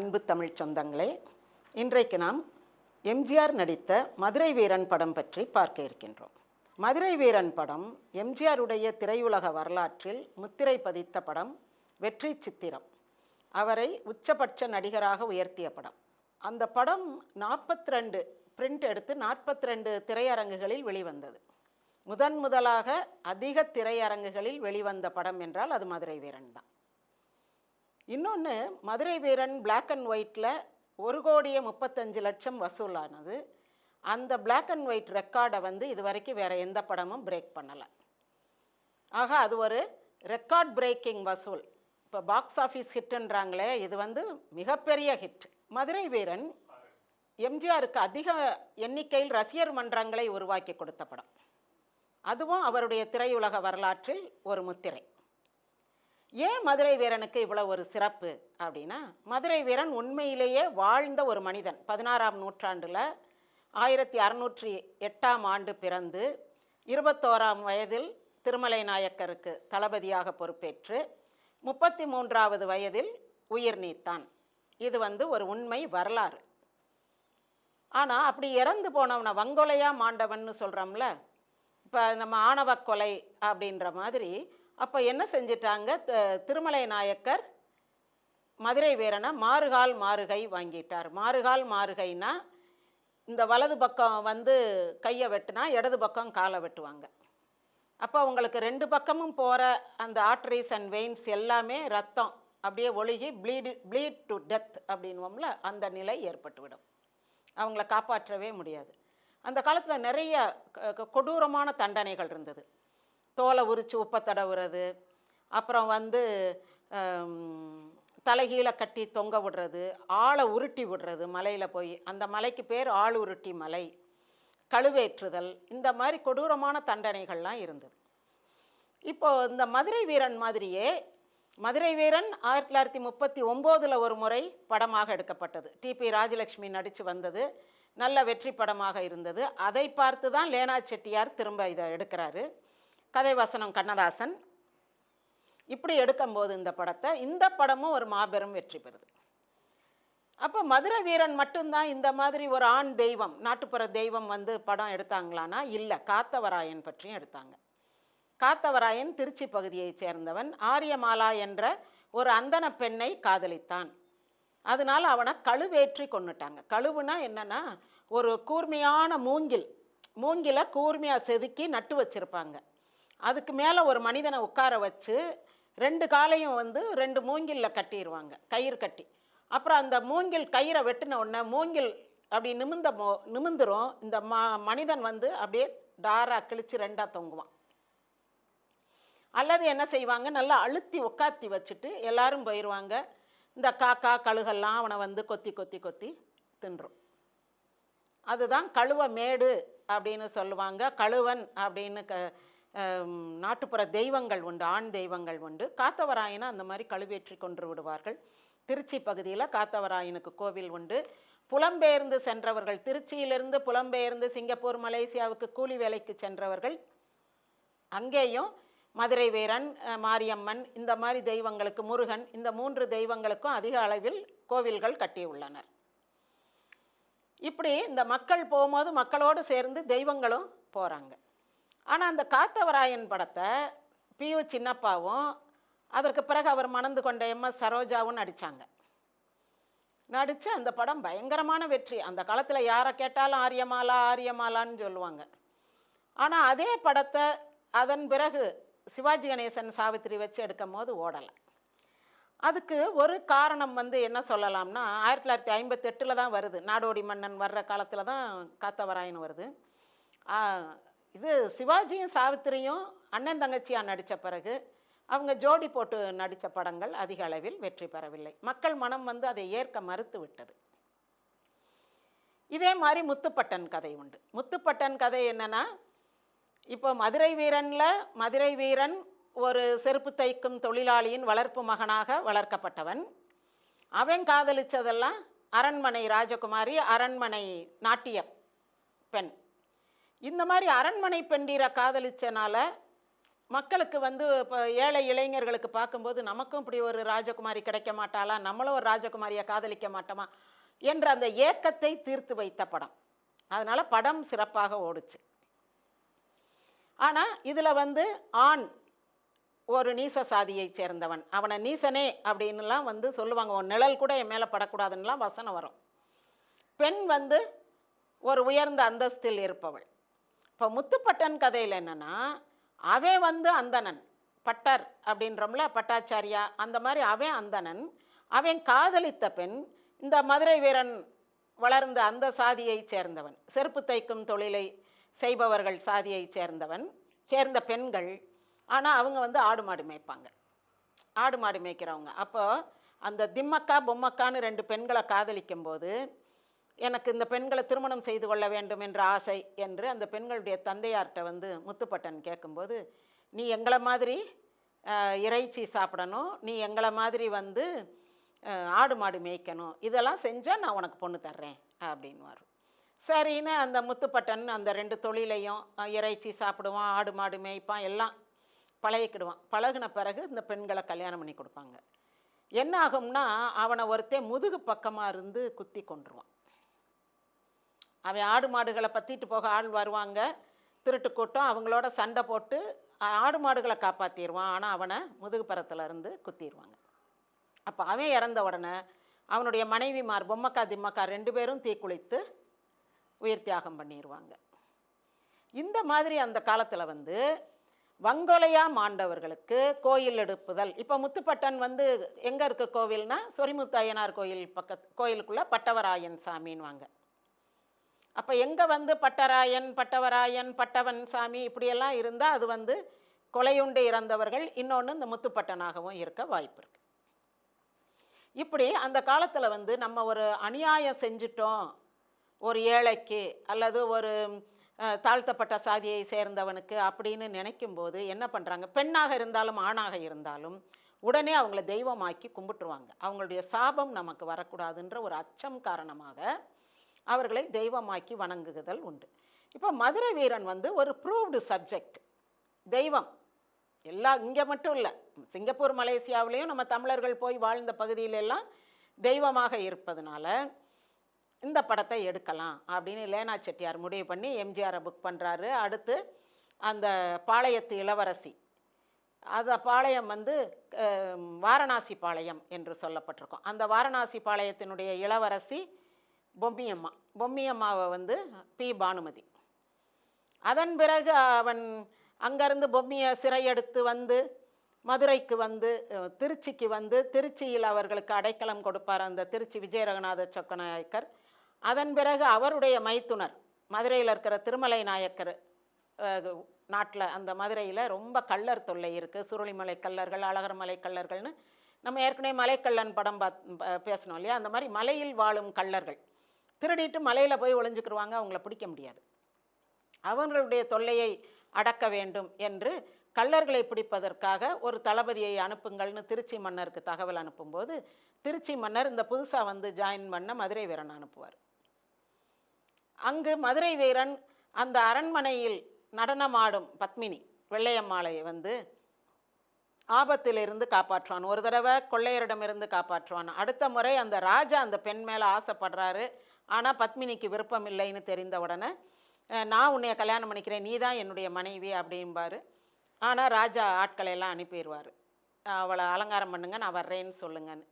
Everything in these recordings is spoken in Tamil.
அன்பு தமிழ் சொந்தங்களே, இன்றைக்கு நாம் எம்ஜிஆர் நடித்த மதுரை வீரன் படம் பற்றி பார்க்க இருக்கின்றோம். மதுரை வீரன் படம் எம்ஜிஆருடைய திரையுலக வரலாற்றில் முத்திரை பதித்த படம், வெற்றி சித்திரம். அவரை உச்சபட்ச நடிகராக உயர்த்திய படம். அந்த படம் 42 பிரிண்ட் எடுத்து 42 திரையரங்குகளில் வெளிவந்தது. முதலாக அதிக திரையரங்குகளில் வெளிவந்த படம் என்றால் அது மதுரை வீரன் தான். இன்னொன்று, மதுரை வீரன் பிளாக் அண்ட் ஒயிட்டில் 1,35,00,000 வசூலானது. அந்த பிளாக் அண்ட் ஒயிட் ரெக்கார்டை இது வரைக்கும் வேறு எந்த படமும் பிரேக் பண்ணலை. ஆக அது ஒரு ரெக்கார்ட் பிரேக்கிங் வசூல். இப்போ பாக்ஸ் ஆஃபீஸ் ஹிட்டுன்றாங்களே, இது மிகப்பெரிய ஹிட். மதுரை வீரன் எம்ஜிஆருக்கு அதிக எண்ணிக்கையில் ரசிகர் மன்றங்களை உருவாக்கி கொடுத்த படம். அதுவும் அவருடைய திரையுலக வரலாற்றில் ஒரு முத்திரை. ஏன் மதுரை வீரனுக்கு இவ்வளோ ஒரு சிறப்பு அப்படின்னா, மதுரை வீரன் உண்மையிலேயே வாழ்ந்த ஒரு மனிதன். 16ஆம் நூற்றாண்டில் 1608ஆம் ஆண்டு பிறந்து 21ஆம் வயதில் திருமலை நாயக்கருக்கு தளபதியாக பொறுப்பேற்று 33ஆவது வயதில் உயிர் நீத்தான். இது ஒரு உண்மை வரலாறு. ஆனால் அப்படி இறந்து போனவனை வங்கொலையாக மாண்டவன்னு சொல்கிறோம்ல, இப்போ நம்ம ஆணவ கொலை அப்படின்ற மாதிரி. அப்போ என்ன செஞ்சிட்டாங்க, திருமலை நாயக்கர் மதுரை வீரனை மாறுகால் மாறுகை வாங்கிட்டார். மாறுகால் மாறுகைனா, இந்த வலது பக்கம் கையை வெட்டினா இடது பக்கம் காலை வெட்டுவாங்க. அப்போ அவங்களுக்கு 2 பக்கமும் போகிற அந்த ஆர்டரிஸ் அண்ட் வெயின்ஸ் எல்லாமே ரத்தம் அப்படியே ஒழுகி ப்ளீட் டு டெத் அப்படின்வோம்ல, அந்த நிலை ஏற்பட்டுவிடும். அவங்கள காப்பாற்றவே முடியாது. அந்த காலத்தில் நிறைய கொடூரமான தண்டனைகள் இருந்தது. தோலை உரித்து உப்பை தடவுறது, அப்புறம் தலைகீழே கட்டி தொங்க விடுறது, ஆளை உருட்டி விடுறது மலையில் போய். அந்த மலைக்கு பேர் ஆள் உருட்டி மலை. கழுவேற்றுதல், இந்த மாதிரி கொடூரமான தண்டனைகள்லாம் இருந்தது. இப்போது இந்த மதுரை வீரன் மாதிரியே மதுரை வீரன் 1939 ஒரு முறை படமாக எடுக்கப்பட்டது. டிபி ராஜலட்சுமி நடித்து வந்தது. நல்ல வெற்றி படமாக இருந்தது. அதை பார்த்து தான் லேனா செட்டியார் திரும்ப இதை எடுக்கிறாரு. கதை வசனம் கண்ணதாசன். இப்படி எடுக்கும்போது இந்த படமும் ஒரு மாபெரும் வெற்றி பெறுது. அப்போ மதுரை வீரன் மட்டும்தான் இந்த மாதிரி ஒரு ஆண் தெய்வம், நாட்டுப்புற தெய்வம் படம் எடுத்தாங்களான்னா இல்லை. காத்தவராயன் பற்றியும் எடுத்தாங்க. காத்தவராயன் திருச்சி பகுதியைச் சேர்ந்தவன். ஆரியமாலா என்ற ஒரு அந்தன பெண்ணை காதலித்தான். அதனால் அவனை கழுவேற்றி கொண்டுட்டாங்க. கழுவுனா என்னென்னா, ஒரு கூர்மையான மூங்கிலை கூர்மையாக செதுக்கி நட்டு வச்சுருப்பாங்க. அதுக்கு மேலே ஒரு மனிதனை உட்கார வச்சு 2 காலையும் 2 மூங்கிலில் கட்டிடுவாங்க, கயிறு கட்டி. அப்புறம் அந்த மூங்கில் கயிறை வெட்டின உடனே மூங்கில் அப்படி நிமிந்துரும். இந்த மனிதன் அப்படியே டாராக கிழிச்சு 2ஆக தொங்குவான். அல்லது என்ன செய்வாங்க, நல்லா அழுத்தி உட்காத்தி வச்சுட்டு எல்லாரும் போயிடுவாங்க. இந்த காக்கா கழுகெல்லாம் அவனை கொத்தி கொத்தி கொத்தி தின்றும். அதுதான் கழுவ மேடு அப்படின்னு சொல்லுவாங்க. கழுவன் அப்படின்னு நாட்டுப்புற தெய்வங்கள் உண்டு, ஆண் தெய்வங்கள் உண்டு. காத்தவராயனை அந்த மாதிரி கழுவேற்றி கொன்று விடுவார்கள். திருச்சி பகுதியில் காத்தவராயனுக்கு கோவில் உண்டு. புலம்பெயர்ந்து சென்றவர்கள், திருச்சியிலிருந்து புலம்பெயர்ந்து சிங்கப்பூர் மலேசியாவுக்கு கூலி வேலைக்கு சென்றவர்கள் அங்கேயும் மதுரை வீரன், மாரியம்மன், இந்த மாதிரி தெய்வங்களுக்கு, முருகன், இந்த 3 தெய்வங்களுக்கும் அதிக அளவில் கோவில்கள் கட்டியுள்ளனர். இப்படி இந்த மக்கள் போகும்போது மக்களோடு சேர்ந்து தெய்வங்களும் போகிறாங்க. ஆனால் அந்த காத்தவராயன் படத்தை பியு சின்னப்பாவும் அதற்கு பிறகு அவர் மணந்து கொண்ட எம்எஸ் சரோஜாவும் நடித்தாங்க. நடித்து அந்த படம் பயங்கரமான வெற்றி. அந்த காலத்தில் யாரை கேட்டாலும் ஆரியமாலா ஆரியமாலான்னு சொல்லுவாங்க. ஆனால் அதே படத்தை அதன் பிறகு சிவாஜி கணேசன் சாவித்திரி வச்சு எடுக்கும் போது ஓடலை. அதுக்கு ஒரு காரணம் என்ன சொல்லலாம்னா, 1958 தான் வருது. நாடோடி மன்னன் வர்ற காலத்தில் தான் காத்தவராயன் வருது. இது சிவாஜியும் சாவித்திரியும் அண்ணன் தங்கச்சியாக நடித்த பிறகு அவங்க ஜோடி போட்டு நடித்த படங்கள் அதிக அளவில் வெற்றி பெறவில்லை. மக்கள் மனம் அதை ஏற்க மறுத்து விட்டது. இதே மாதிரி முத்துப்பட்டன் கதை உண்டு. முத்துப்பட்டன் கதை என்னென்னா, இப்போ மதுரை வீரன் ஒரு செருப்பு தைக்கும் தொழிலாளியின் வளர்ப்பு மகனாக வளர்க்கப்பட்டவன். அவன் காதலித்ததெல்லாம் அரண்மனை ராஜகுமாரி, அரண்மனை நாட்டிய பெண். இந்த மாதிரி அரண்மனை பெண்டீரை காதலிச்சனால மக்களுக்கு வந்து இப்போ ஏழை இளைஞர்களுக்கு பார்க்கும்போது நமக்கும் இப்படி ஒரு ராஜகுமாரி கிடைக்க மாட்டாளா, நம்மளும் ஒரு ராஜகுமாரியை காதலிக்க மாட்டோமா என்ற அந்த ஏக்கத்தை தீர்த்து வைத்த படம். அதனால் படம் சிறப்பாக ஓடுச்சு. ஆனால் இதில் வந்து ஆண் ஒரு நீச சாதியை சேர்ந்தவன், அவனை நீசனே அப்படின்னுலாம் வந்து சொல்லுவாங்க. உன் நிழல் கூட என் மேலே படக்கூடாதுன்னெலாம் வசனம் வரும். பெண் வந்து ஒரு உயர்ந்த அந்தஸ்தில் இருப்பவள். இப்போ முத்துப்பட்டன் கதையில் என்னென்னா, அவன் வந்து அந்தணன், பட்டர் அப்படின்றோம்ல, பட்டாச்சாரியா, அந்த மாதிரி அவன் அந்தணன். அவன் காதலித்த பெண் இந்த மதுரை வீரன் வளர்ந்த அந்த சாதியை சேர்ந்தவன், செருப்பு தைக்கும் தொழிலை செய்பவர்கள் சாதியை சேர்ந்த பெண்கள். ஆனால் அவங்க வந்து ஆடு மாடு மேய்ப்பாங்க, ஆடு மாடு மேய்க்கிறவங்க. அப்போ அந்த திம்மக்கா பொம்மக்கான்னு 2 பெண்களை காதலிக்கும் போது, எனக்கு இந்த பெண்களை திருமணம் செய்து கொள்ள வேண்டும் என்ற ஆசை என்று அந்த பெண்களுடைய தந்தையார்கிட்ட வந்து முத்துப்பட்டன் கேட்கும்போது, நீ எங்களை மாதிரி இறைச்சி சாப்பிடணும், நீ எங்களை மாதிரி வந்து ஆடு மாடு மேய்க்கணும், இதெல்லாம் செஞ்சால் நான் உனக்கு பொண்ணு தர்றேன் அப்படின்வார். சரின்னு அந்த முத்துப்பட்டன் அந்த 2 தொழிலையும், இறைச்சி சாப்பிடுவான், ஆடு மாடு மேய்ப்பான், எல்லாம் பழகிக்கிடுவான். பழகின பிறகு இந்த பெண்களை கல்யாணம் பண்ணி கொடுப்பாங்க. என்ன ஆகும்னா, அவனை ஒருத்தன் முதுகு பக்கமாக இருந்து குத்தி கொண்டுருவான். அவன் ஆடு மாடுகளை பற்றிட்டு போக ஆள் வருவாங்க, திருட்டு கூட்டம், அவங்களோட சண்டை போட்டு ஆடு மாடுகளை காப்பாற்றிடுவான். ஆனால் அவனை முதுகு பரத்தில் இருந்து குத்திடுவாங்க. அப்போ அவன் இறந்த உடனே அவனுடைய மனைவிமார் பொம்மக்கா திம்மக்கா 2 பேரும் தீக்குளித்து உயிர் தியாகம் பண்ணிடுவாங்க. இந்த மாதிரி அந்த காலத்தில் வந்து வங்கொலையா மாண்டவர்களுக்கு கோயில் எடுப்புதல். இப்போ முத்துப்பட்டன் வந்து எங்கே இருக்க கோவில்னா, சொரிமுத்து ஐயனார் கோயில் கோயிலுக்குள்ளே பட்டவராயன் சாமின்வாங்க. அப்போ எங்கே வந்து பட்டராயன், பட்டவராயன், பட்டவன் சாமி இப்படியெல்லாம் இருந்தால் அது வந்து கொலையுண்டு இறந்தவர்கள். இன்னொன்று இந்த முத்துப்பட்டனாகவும் இருக்க வாய்ப்பு இருக்குது. இப்படி அந்த காலத்தில் வந்து நம்ம ஒரு அநியாயம் செஞ்சிட்டோம் ஒரு ஏழைக்கு அல்லது ஒரு தாழ்த்தப்பட்ட சாதியை சேர்ந்தவனுக்கு அப்படின்னு நினைக்கும்போது என்ன பண்ணுறாங்க, பெண்ணாக இருந்தாலும் ஆணாக இருந்தாலும் உடனே அவங்கள தெய்வமாக்கி கும்பிட்டுருவாங்க. அவங்களுடைய சாபம் நமக்கு வரக்கூடாதுன்ற ஒரு அச்சம் காரணமாக அவர்களை தெய்வமாக்கி வணங்குதல் உண்டு. இப்போ மதுரை வீரன் வந்து ஒரு ப்ரூவ்டு சப்ஜெக்ட், தெய்வம். இங்கே மட்டும் இல்லை, சிங்கப்பூர் மலேசியாவிலையும் நம்ம தமிழர்கள் போய் வாழ்ந்த பகுதியிலெல்லாம் தெய்வமாக இருப்பதனால இந்த படத்தை எடுக்கலாம் அப்படின்னு லேனா செட்டியார் முடிவு பண்ணி எம்ஜிஆரை புக் பண்ணுறாரு. அடுத்து அந்த பாளையத்து இளவரசி, அந்த பாளையம் வந்து வாரணாசி பாளையம் என்று சொல்லப்பட்டிருக்கும். அந்த வாரணாசி பாளையத்தினுடைய இளவரசி பொம்மியம்மா. பொம்மியம்மாவை வந்து பி பானுமதி. அதன் பிறகு அவன் அங்கேருந்து பொம்மியை சிறையெடுத்து வந்து மதுரைக்கு வந்து திருச்சிக்கு வந்து திருச்சியில் அவர்களுக்கு அடைக்கலம் கொடுப்பார் அந்த திருச்சி விஜயரகநாத சொக்கநாயக்கர். அதன் பிறகு அவருடைய மைத்துனர் மதுரையில் இருக்கிற திருமலை நாயக்கர் நாட்டில், அந்த மதுரையில் ரொம்ப கள்ளர் தொல்லை இருக்குது. சுருளிமலை கள்ளர்கள், அழகர்மலை கள்ளர்கள்னு நம்ம ஏற்கனவே மலைக்கள்ளன் படம் பேசணும் இல்லையா, அந்த மாதிரி மலையில் வாழும் கள்ளர்கள் திருடிட்டு மலையில் போய் ஒளிஞ்சுக்கிடுவாங்க, அவங்கள பிடிக்க முடியாது. அவர்களுடைய தொல்லையை அடக்க வேண்டும் என்று கள்ளர்களை பிடிப்பதற்காக ஒரு தளபதியை அனுப்புங்கள்னு திருச்சி மன்னருக்கு தகவல் அனுப்பும்போது திருச்சி மன்னர் இந்த புதுசாக வந்து ஜாயின் பண்ண மதுரை வீரன் அனுப்புவார். அங்கு மதுரை வீரன் அந்த அரண்மனையில் நடனமாடும் பத்மினி வெள்ளையம்மாளை வந்து ஆபத்திலிருந்து காப்பாற்றுவான். ஒரு தடவை கொள்ளையரிடமிருந்து காப்பாற்றுவான். அடுத்த முறை அந்த ராஜா அந்த பெண் மேலே ஆசைப்படுறாரு, ஆனால் பத்மினிக்கு விருப்பம் இல்லைன்னு தெரிந்த உடனே நான் உன்னைய கல்யாணம் பண்ணிக்கிறேன், நீ தான் என்னுடைய மனைவி அப்படின்பார். ஆனால் ராஜா ஆட்களை எல்லாம் அனுப்பிடுவார், அவளை அலங்காரம் பண்ணுங்க, நான் வர்றேன்னு சொல்லுங்கன்னு.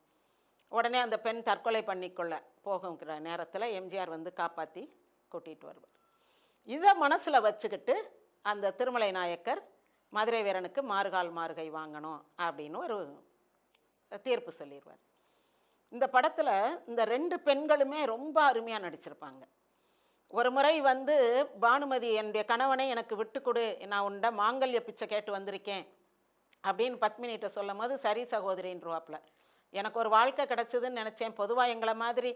உடனே அந்த பெண் தற்கொலை பண்ணிக்கொள்ள போகுங்கிற நேரத்தில் எம்ஜிஆர் வந்து காப்பாற்றி கூட்டிகிட்டு வருவார். இதை மனசில் வச்சுக்கிட்டு அந்த திருமலை நாயக்கர் மதுரை வீரனுக்கு மார்கால் மார்கை வாங்கணும் அப்படின்னு ஒரு தீர்ப்பு சொல்லிடுவார். இந்த படத்தில் இந்த 2 பெண்களுமே ரொம்ப அருமையாக நடிச்சிருப்பாங்க. ஒரு முறை வந்து பானுமதி, என்னுடைய கணவனை எனக்கு விட்டு கொடு, நான் உன்ட மாங்கல்ய பிச்சை கேட்டு வந்திருக்கேன் அப்படின்னு பத்மினிகிட்ட சொல்லும் போது, சரி சகோதரின்றுவாப்பில், எனக்கு ஒரு வாழ்க்கை கிடச்சிதுன்னு நினச்சேன். பொதுவாக எங்களை மாதிரி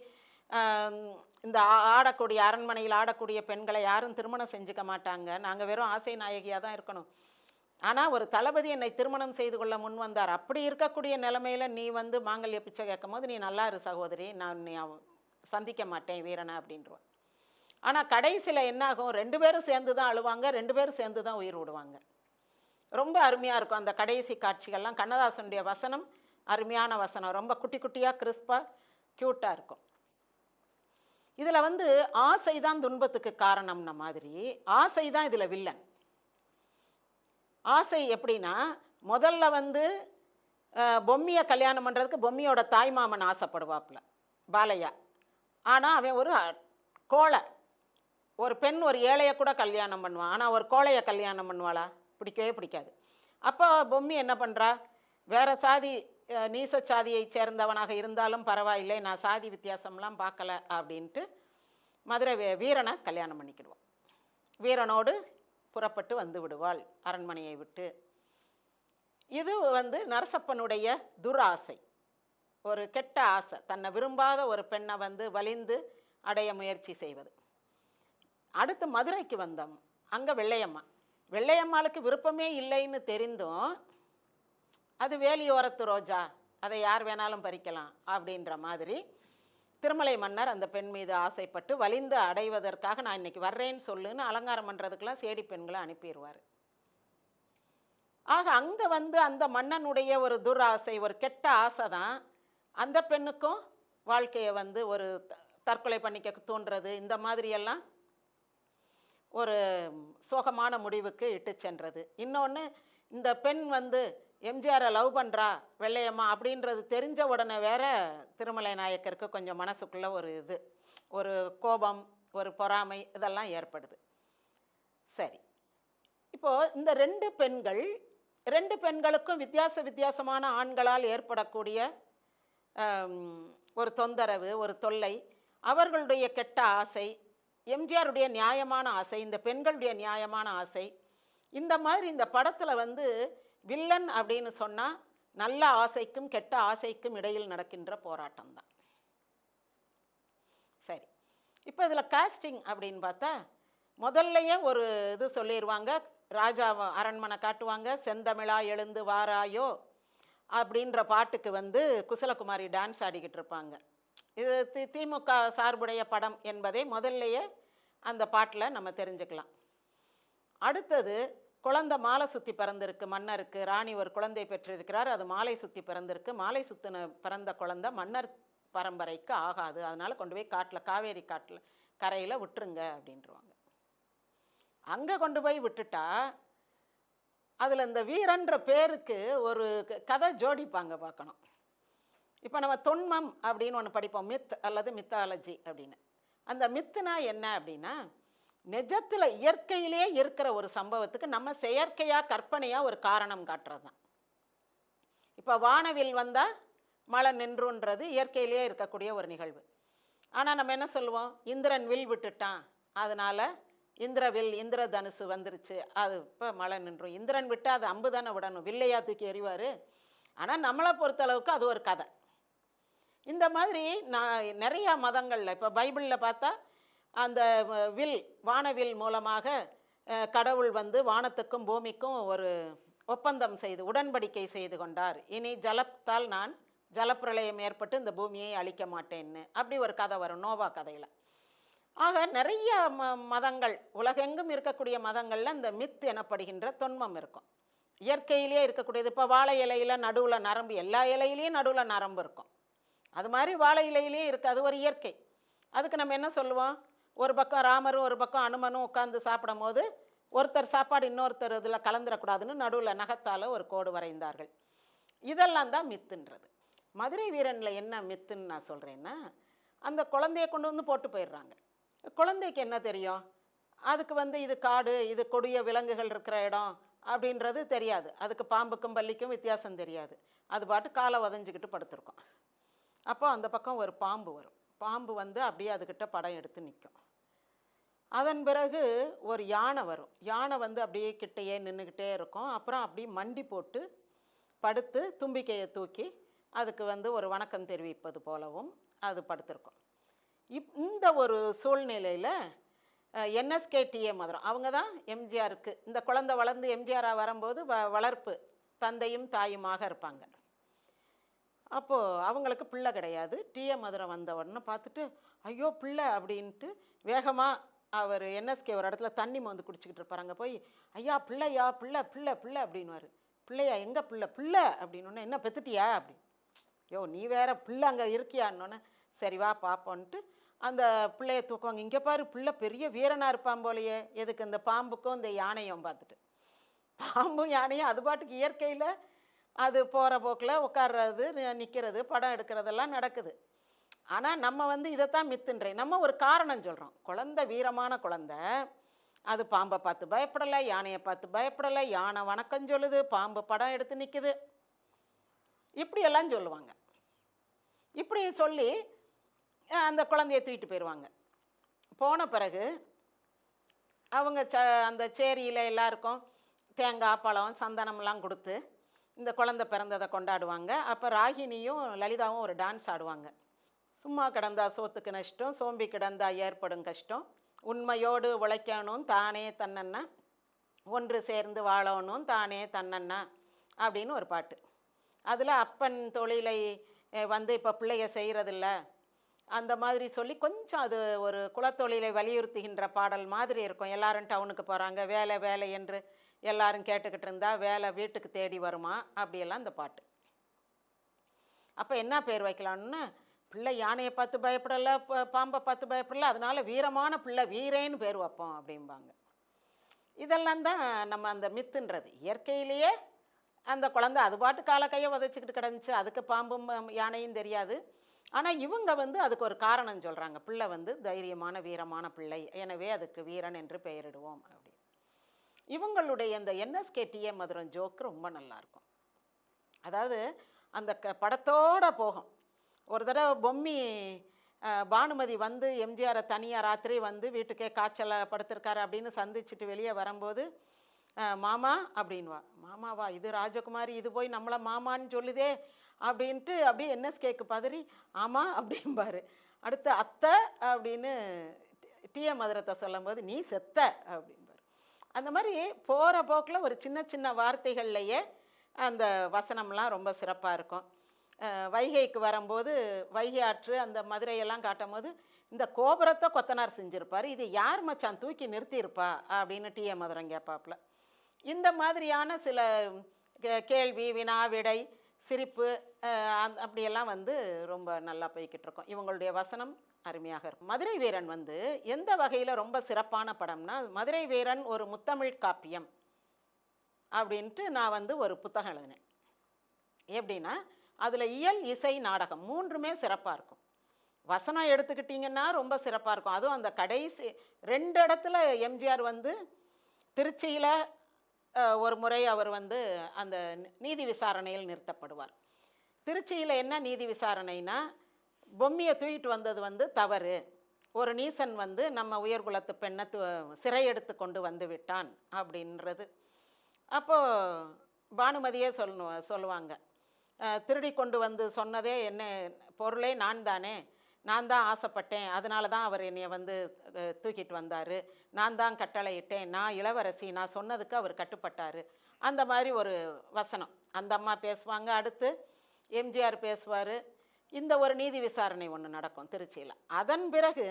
இந்த ஆடக்கூடிய அரண்மனையில் ஆடக்கூடிய பெண்களை யாரும் திருமணம் செஞ்சுக்க மாட்டாங்க, நாங்கள் வெறும் ஆசை நாயகியாக தான் இருக்கணும். ஆனால் ஒரு தளபதி என்னை திருமணம் செய்து கொள்ள முன் வந்தார், அப்படி இருக்கக்கூடிய நிலைமையில் நீ வந்து மாங்கல்ய பிச்சை கேட்கும் போது நீ நல்லா இரு சகோதரி, நான் நீ சந்திக்க மாட்டேன் வீரனை அப்படின்றான். ஆனால் கடைசியில் என்னாகும், 2 பேரும் சேர்ந்து தான் அழுவாங்க, 2 பேரும் சேர்ந்து தான் உயிர் விடுவாங்க. ரொம்ப அருமையாக இருக்கும். அந்த கடைசி காட்சிகள்லாம் கண்ணதாசனுடைய வசனம் அருமையான வசனம், ரொம்ப குட்டி குட்டியாக கிறிஸ்பாக க்யூட்டாக இருக்கும். இதில் வந்து ஆசை தான் துன்பத்துக்கு காரணம்ன மாதிரி ஆசை தான் இதில் வில்லன். ஆசை எப்படின்னா, முதல்ல வந்து பொம்மியை கல்யாணம் பண்ணுறதுக்கு பொம்மியோட தாய்மாமன் ஆசைப்படுவாப்புல பாலையா. ஆனால் அவன் ஒரு கோழை. ஒரு பெண் ஒரு ஏழையை கூட கல்யாணம் பண்ணுவான், ஆனால் ஒரு கோழையை கல்யாணம் பண்ணுவாளா? பிடிக்கவே பிடிக்காது. அப்போ பொம்மி என்ன பண்ணுறா, வேறு சாதி நீச சாதியை சேர்ந்தவனாக இருந்தாலும் பரவாயில்லை, நான் சாதி வித்தியாசம்லாம் பார்க்கல அப்படின்ட்டு மதுரை வீரனை கல்யாணம் பண்ணிக்கிடுவான். வீரனோடு புறப்பட்டு வந்து விடுவாள் அரண்மனையை விட்டு. இது வந்து நரசப்பனுடைய துராசை, ஒரு கெட்ட ஆசை, தன்னை விரும்பாத ஒரு பெண்ணை வந்து வலிந்து அடைய முயற்சி செய்வது. அடுத்து மதுரைக்கு வந்தோம். அங்கே வெள்ளையம்மா. வெள்ளையம்மாளுக்கு விருப்பமே இல்லைன்னு தெரிந்தும் அது வேலியோரத்து ரோஜா, அதை யார் வேணாலும் பறிக்கலாம் அப்படின்ற மாதிரி திருமலை மன்னர் அந்த பெண் மீது ஆசைப்பட்டு வலிந்து அடைவதற்காக நான் இன்னைக்கு வர்றேன்னு சொல்லுன்னு அலங்காரம் பண்ணுறதுக்கெல்லாம் சேடி பெண்களை அனுப்பிடுவார். ஆக அங்கே வந்து அந்த மன்னனுடைய ஒரு துராசை, ஒரு கெட்ட ஆசை தான் அந்த பெண்ணுக்கும் வாழ்க்கையை வந்து ஒரு தற்கொலை பண்ணிக்க தூண்டுறது, இந்த மாதிரியெல்லாம் ஒரு சோகமான முடிவுக்கு இட்டு சென்றது. இன்னொன்று, இந்த பெண் வந்து எம்ஜிஆரை லவ் பண்ணுறா வெள்ளையம்மா அப்படின்றது தெரிஞ்ச உடனே வேற திருமலை நாயக்கருக்கு கொஞ்சம் மனசுக்குள்ளே ஒரு இது, ஒரு கோபம், ஒரு பொறாமை இதெல்லாம் ஏற்படுது. சரி, இப்போது இந்த ரெண்டு பெண்களுக்கும் வித்தியாசமான ஆண்களால் ஏற்படக்கூடிய ஒரு தொந்தரவு, ஒரு தொல்லை, அவர்களுடைய கெட்ட ஆசை, எம்ஜிஆருடைய நியாயமான ஆசை, இந்த பெண்களுடைய நியாயமான ஆசை, இந்த மாதிரி இந்த படத்தில் வந்து வில்லன் அப்படின்னு சொன்னால் நல்ல ஆசைக்கும் கெட்ட ஆசைக்கும் இடையில் நடக்கின்ற போராட்டம் தான். சரி, இப்போ இதில் காஸ்டிங் அப்படின்னு பார்த்தா முதல்லையே ஒரு இது சொல்லிடுவாங்க. ராஜா அரண்மனை காட்டுவாங்க. செந்தமிழா எழுந்து வாராயோ அப்படின்ற பாட்டுக்கு வந்து குசலகுமாரி டான்ஸ் ஆடிக்கிட்டு இருப்பாங்க. இது திமுக சார்புடைய படம் என்பதை முதல்லையே அந்த பாட்டில் நம்ம தெரிஞ்சுக்கலாம். அடுத்தது, குழந்தை மாலை சுற்றி பிறந்திருக்கு மன்னருக்கு. ராணி ஒரு குழந்தை பெற்றிருக்கிறார், அது மாலை சுற்றி பிறந்திருக்கு. மாலை சுற்றின பிறந்த குழந்தை மன்னர் பரம்பரைக்கு ஆகாது, அதனால் கொண்டு போய் காட்டில், காவேரி காட்டில் கரையில் விட்டுருங்க அப்படின்ட்டுருவாங்க. அங்கே கொண்டு போய் விட்டுட்டா அதில் இந்த வீரன்ற பேருக்கு ஒரு கதை ஜோடிப்பாங்க, பார்க்கணும். இப்போ நம்ம தொன்மம் அப்படின்னு ஒன்று படிப்போம், மித் அல்லது மித்தாலஜி அப்படின்னு. அந்த மித்துனா என்ன அப்படின்னா, நிஜத்தில் இயற்கையிலே இருக்கிற ஒரு சம்பவத்துக்கு நம்ம செயற்கையாக கற்பனையாக ஒரு காரணம் காட்டுறது தான். இப்போ வானவில் வந்தால் மழை நின்றுன்றது இயற்கையிலேயே இருக்கக்கூடிய ஒரு நிகழ்வு. ஆனால் நம்ம என்ன சொல்லுவோம், இந்திரன் வில் விட்டுட்டான், அதனால் இந்திர தனுசு வந்துருச்சு, அது இப்போ மழை நின்றும். இந்திரன் விட்டால் அது அம்பு தானே விடணும், வில்லையா தூக்கி எறிவார். ஆனால் நம்மளை பொறுத்தளவுக்கு அது ஒரு கதை. இந்த மாதிரி நான் நிறையா மதங்களில், இப்போ பைபிளில் பார்த்தா அந்த வானவில் மூலமாக கடவுள் வந்து வானத்துக்கும் பூமிக்கும் ஒரு ஒப்பந்தம் செய்து உடன்படிக்கை செய்து கொண்டார். இனி ஜலத்தால் நான் ஜலப்பிரளயம் ஏற்பட்டு இந்த பூமியை அழிக்க மாட்டேன்னு அப்படி ஒரு கதை வரும் நோவா கதையில். ஆக நிறைய மதங்கள், உலகெங்கும் இருக்கக்கூடிய மதங்களில் இந்த மித் எனப்படுகின்ற தொன்மம் இருக்கும். இயற்கையிலேயே இருக்கக்கூடியது. இப்போ வாழை இலையில் நடுவில் நரம்பு, எல்லா இலையிலையும் நடுவில் நரம்பு இருக்கும். அது மாதிரி வாழை இலையிலேயே இருக்குது, அது ஒரு இயற்கை. அதுக்கு நம்ம என்ன சொல்லுவோம், ஒரு பக்கம் ராமரும் ஒரு பக்கம் அனுமனும் உட்காந்து சாப்பிடும் போது ஒருத்தர் சாப்பாடு இன்னொருத்தர் இதில் கலந்துடக்கூடாதுன்னு நடுவில் நகத்தால் ஒரு கோடு வரைந்தார்கள். இதெல்லாம் தான் மித்துன்றது. மதுரை வீரனில் என்ன மித்துன்னு நான் சொல்கிறேன்னா, அந்த குழந்தைய கொண்டு வந்து போட்டு போயிடுறாங்க. குழந்தைக்கு என்ன தெரியும், அதுக்கு வந்து இது காடு, இது கொடிய விலங்குகள் இருக்கிற இடம் அப்படின்றது தெரியாது. அதுக்கு பாம்புக்கும் பல்லிக்கும் வித்தியாசம் தெரியாது. அது பாட்டு காலை வதஞ்சிக்கிட்டு படுத்திருக்கோம். அப்போ அந்த பக்கம் ஒரு பாம்பு வரும். பாம்பு வந்து அப்படியே அதுக்கிட்ட படம் எடுத்து நிற்கும். அதன் பிறகு ஒரு யானை வரும். யானை வந்து அப்படியே கிட்டையே நின்றுக்கிட்டே இருக்கும். அப்புறம் அப்படியே மண்டி போட்டு படுத்து தும்பிக்கையை தூக்கி அதுக்கு வந்து ஒரு வணக்கம் தெரிவிப்பது போலவும் அது படுத்திருக்கும். இந்த ஒரு சூழ்நிலையில் NSKTA மதுரம் அவங்க தான் எம்ஜிஆருக்கு, இந்த குழந்தை வளர்ந்து எம்ஜிஆராக வரும்போது வளர்ப்பு தந்தையும் தாயுமாக இருப்பாங்க. அப்போது அவங்களுக்கு பிள்ளை கிடையாது. டிஏ மதுரம் வந்த உடனே பார்த்துட்டு ஐயோ பிள்ளை அப்படின்ட்டு வேகமாக அவர் என்எஸ்கே ஒரு இடத்துல தண்ணி மோந்து குடிச்சிக்கிட்டு இருப்பாருங்க. போய் ஐயா பிள்ளையா பிள்ளை பிள்ளை பிள்ளை அப்படின்னுவார். பிள்ளையா எங்கே பிள்ளை பிள்ளை அப்படின்னோடனே என்ன பெத்துட்டியா அப்படி. யோ நீ வேற பிள்ளை அங்கே இருக்கியான்னொன்னே சரி வா பார்ப்போன்ட்டு அந்த பிள்ளைய தூக்குவாங்க. இங்கே பாரு பிள்ளை பெரிய வீரனாக இருப்பான் போலையே. எதுக்கு இந்த பாம்புக்கும் இந்த யானையும் பார்த்துட்டு. பாம்பும் யானையும் அது பாட்டுக்கு இயற்கையில் அது போகிற போக்கில் உட்கார்றது நிற்கிறது படம் எடுக்கிறதெல்லாம் நடக்குது. ஆனால் நம்ம வந்து இதைத்தான் மித்துன்றேன். நம்ம ஒரு காரணம் சொல்கிறோம். குழந்தை வீரமான குழந்தை அது பாம்பை பார்த்து பயப்படலை, யானையை பார்த்து பயப்படலை, யானை வணக்கம் சொல்லுது, பாம்பு படம் எடுத்து நிற்குது, இப்படியெல்லாம் சொல்லுவாங்க. இப்படி சொல்லி அந்த குழந்தைய தூக்கிட்டு போயிடுவாங்க. போன பிறகு அவங்க அந்த சேரியில் எல்லாருக்கும் தேங்காய் பழம் சந்தனம்லாம் கொடுத்து இந்த குழந்தை பிறந்ததை கொண்டாடுவாங்க. அப்போ ராகினியும் லலிதாவும் ஒரு டான்ஸ் ஆடுவாங்க. சும்மா கிடந்தா சோத்துக்கு நஷ்டம், சோம்பி கிடந்தா ஏற்படும் கஷ்டம், உண்மையோடு உழைக்கணும் தானே தன்னண்ணா, ஒன்று சேர்ந்து வாழணும் தானே தன்னண்ணா அப்படின்னு ஒரு பாட்டு. அதில் அப்பன் தொழிலை வந்து இப்போ பிள்ளைய செய்கிறதில்ல அந்த மாதிரி சொல்லி கொஞ்சம் அது ஒரு குலத்தொழிலை வலியுறுத்துகின்ற பாடல் மாதிரி இருக்கும். எல்லாரும் டவுனுக்கு போகிறாங்க, வேலை வேலை என்று எல்லாரும் கேட்டுக்கிட்டு இருந்தால் வேலை வீட்டுக்கு தேடி வருமா அப்படியெல்லாம் இந்த பாட்டு. அப்போ என்ன பேர் வைக்கலான்னு, பிள்ளை யானையை பார்த்து பயப்படலை, பாம்பை பார்த்து பயப்படலை, அதனால் வீரமான பிள்ளை வீரேன்னு பேர் வைப்போம் அப்படிம்பாங்க. இதெல்லாம் தான் நம்ம அந்த மித்துன்றது. இயற்கையிலேயே அந்த குழந்தை அது பாட்டு கால கையை உதச்சிக்கிட்டு கிடந்துச்சு, அதுக்கு பாம்பும் யானையும் தெரியாது. ஆனால் இவங்க வந்து அதுக்கு ஒரு காரணம் சொல்கிறாங்க. பிள்ளை வந்து தைரியமான வீரமான பிள்ளை, எனவே அதுக்கு வீரன் என்று பெயரிடுவோம் அப்படி. இவங்களுடைய இந்த என்எஸ்கே டிஎம் மதுரம் ஜோக்கு ரொம்ப நல்லாயிருக்கும். அதாவது அந்த படத்தோடு போகும். ஒரு தடவை பொம்மி பானுமதி வந்து எம்ஜிஆரை தனியாக ராத்திரி வந்து வீட்டுக்கே காய்ச்சல் படுத்திருக்காரு அப்படின்னு சந்திச்சுட்டு வெளியே வரும்போது மாமா அப்படின்வா. மாமாவா, இது ராஜகுமாரி, இது போய் நம்மளை மாமான்னு சொல்லுதே அப்படின்ட்டு அப்படியே என்எஸ்கேக்கு பதறி ஆமாம் அப்படிம்பாரு. அடுத்து அத்தை அப்படின்னு டிஎம் மதுரத்தை சொல்லும்போது நீ செத்த அப்படிம்பார். அந்த மாதிரி போகிற போக்கில் ஒரு சின்ன சின்ன வார்த்தைகள்லையே அந்த வசனம்லாம் ரொம்ப சிறப்பாக இருக்கும். வைகைக்கு வரும்போது வைகை ஆற்று அந்த மதுரையெல்லாம் காட்டும் போது இந்த கோபுரத்தை கொத்தனார் செஞ்சுருப்பார், இது யார் மச்சான் தூக்கி நிறுத்தியிருப்பா அப்படின்னு டிஎம் மதுரம் கேட்பாப்புல. இந்த மாதிரியான சில கேள்வி வினா விடை சிரிப்பு அப்படியெல்லாம் வந்து ரொம்ப நல்லா போய்கிட்டு இருக்கோம். இவங்களுடைய வசனம் அருமையாக இருக்கும். மதுரை வீரன் வந்து எந்த வகையில் ரொம்ப சிறப்பான படம்னா, மதுரை வீரன் ஒரு முத்தமிழ் காப்பியம் அப்படின்ட்டு நான் வந்து ஒரு புத்தகம் எழுதினேன். எப்படின்னா அதில் இயல் இசை நாடகம் மூன்றுமே சிறப்பாக இருக்கும். வசனம் எடுத்துக்கிட்டிங்கன்னா ரொம்ப சிறப்பாக இருக்கும். அதுவும் அந்த கடைசி 2 இடத்துல எம்ஜிஆர் வந்து திருச்சியில் ஒரு முறை அவர் வந்து அந்த நீதி விசாரணையில் நிறுத்தப்படுவார். திருச்சியில் என்ன நீதி விசாரணைனா, பொம்மியை தூக்கிட்டு வந்தது வந்து தவறு, ஒரு நீசன் வந்து நம்ம உயர்குலத்து பெண்ணை சிறையெடுத்து கொண்டு வந்து விட்டான் அப்படின்றது. அப்போது பானுமதியே சொல்லுவாங்க, திருடி கொண்டு வந்து சொன்னதே என்ன பொருளே நான் தானே, நான் தான் ஆசைப்பட்டேன், அதனால தான் அவர் என்னை வந்து தூக்கிட்டு வந்தார், நான் தான் கட்டளையிட்டேன், நான் இளவரசி, நான் சொன்னதுக்கு அவர் கட்டுப்பட்டார். அந்த மாதிரி ஒரு வசனம் அந்த அம்மா பேசுவாங்க. அடுத்து எம்ஜிஆர் பேசுவார். இந்த ஒரு நீதி விசாரணை ஒன்று நடக்கும் திருச்சியில். அதன் பிறகு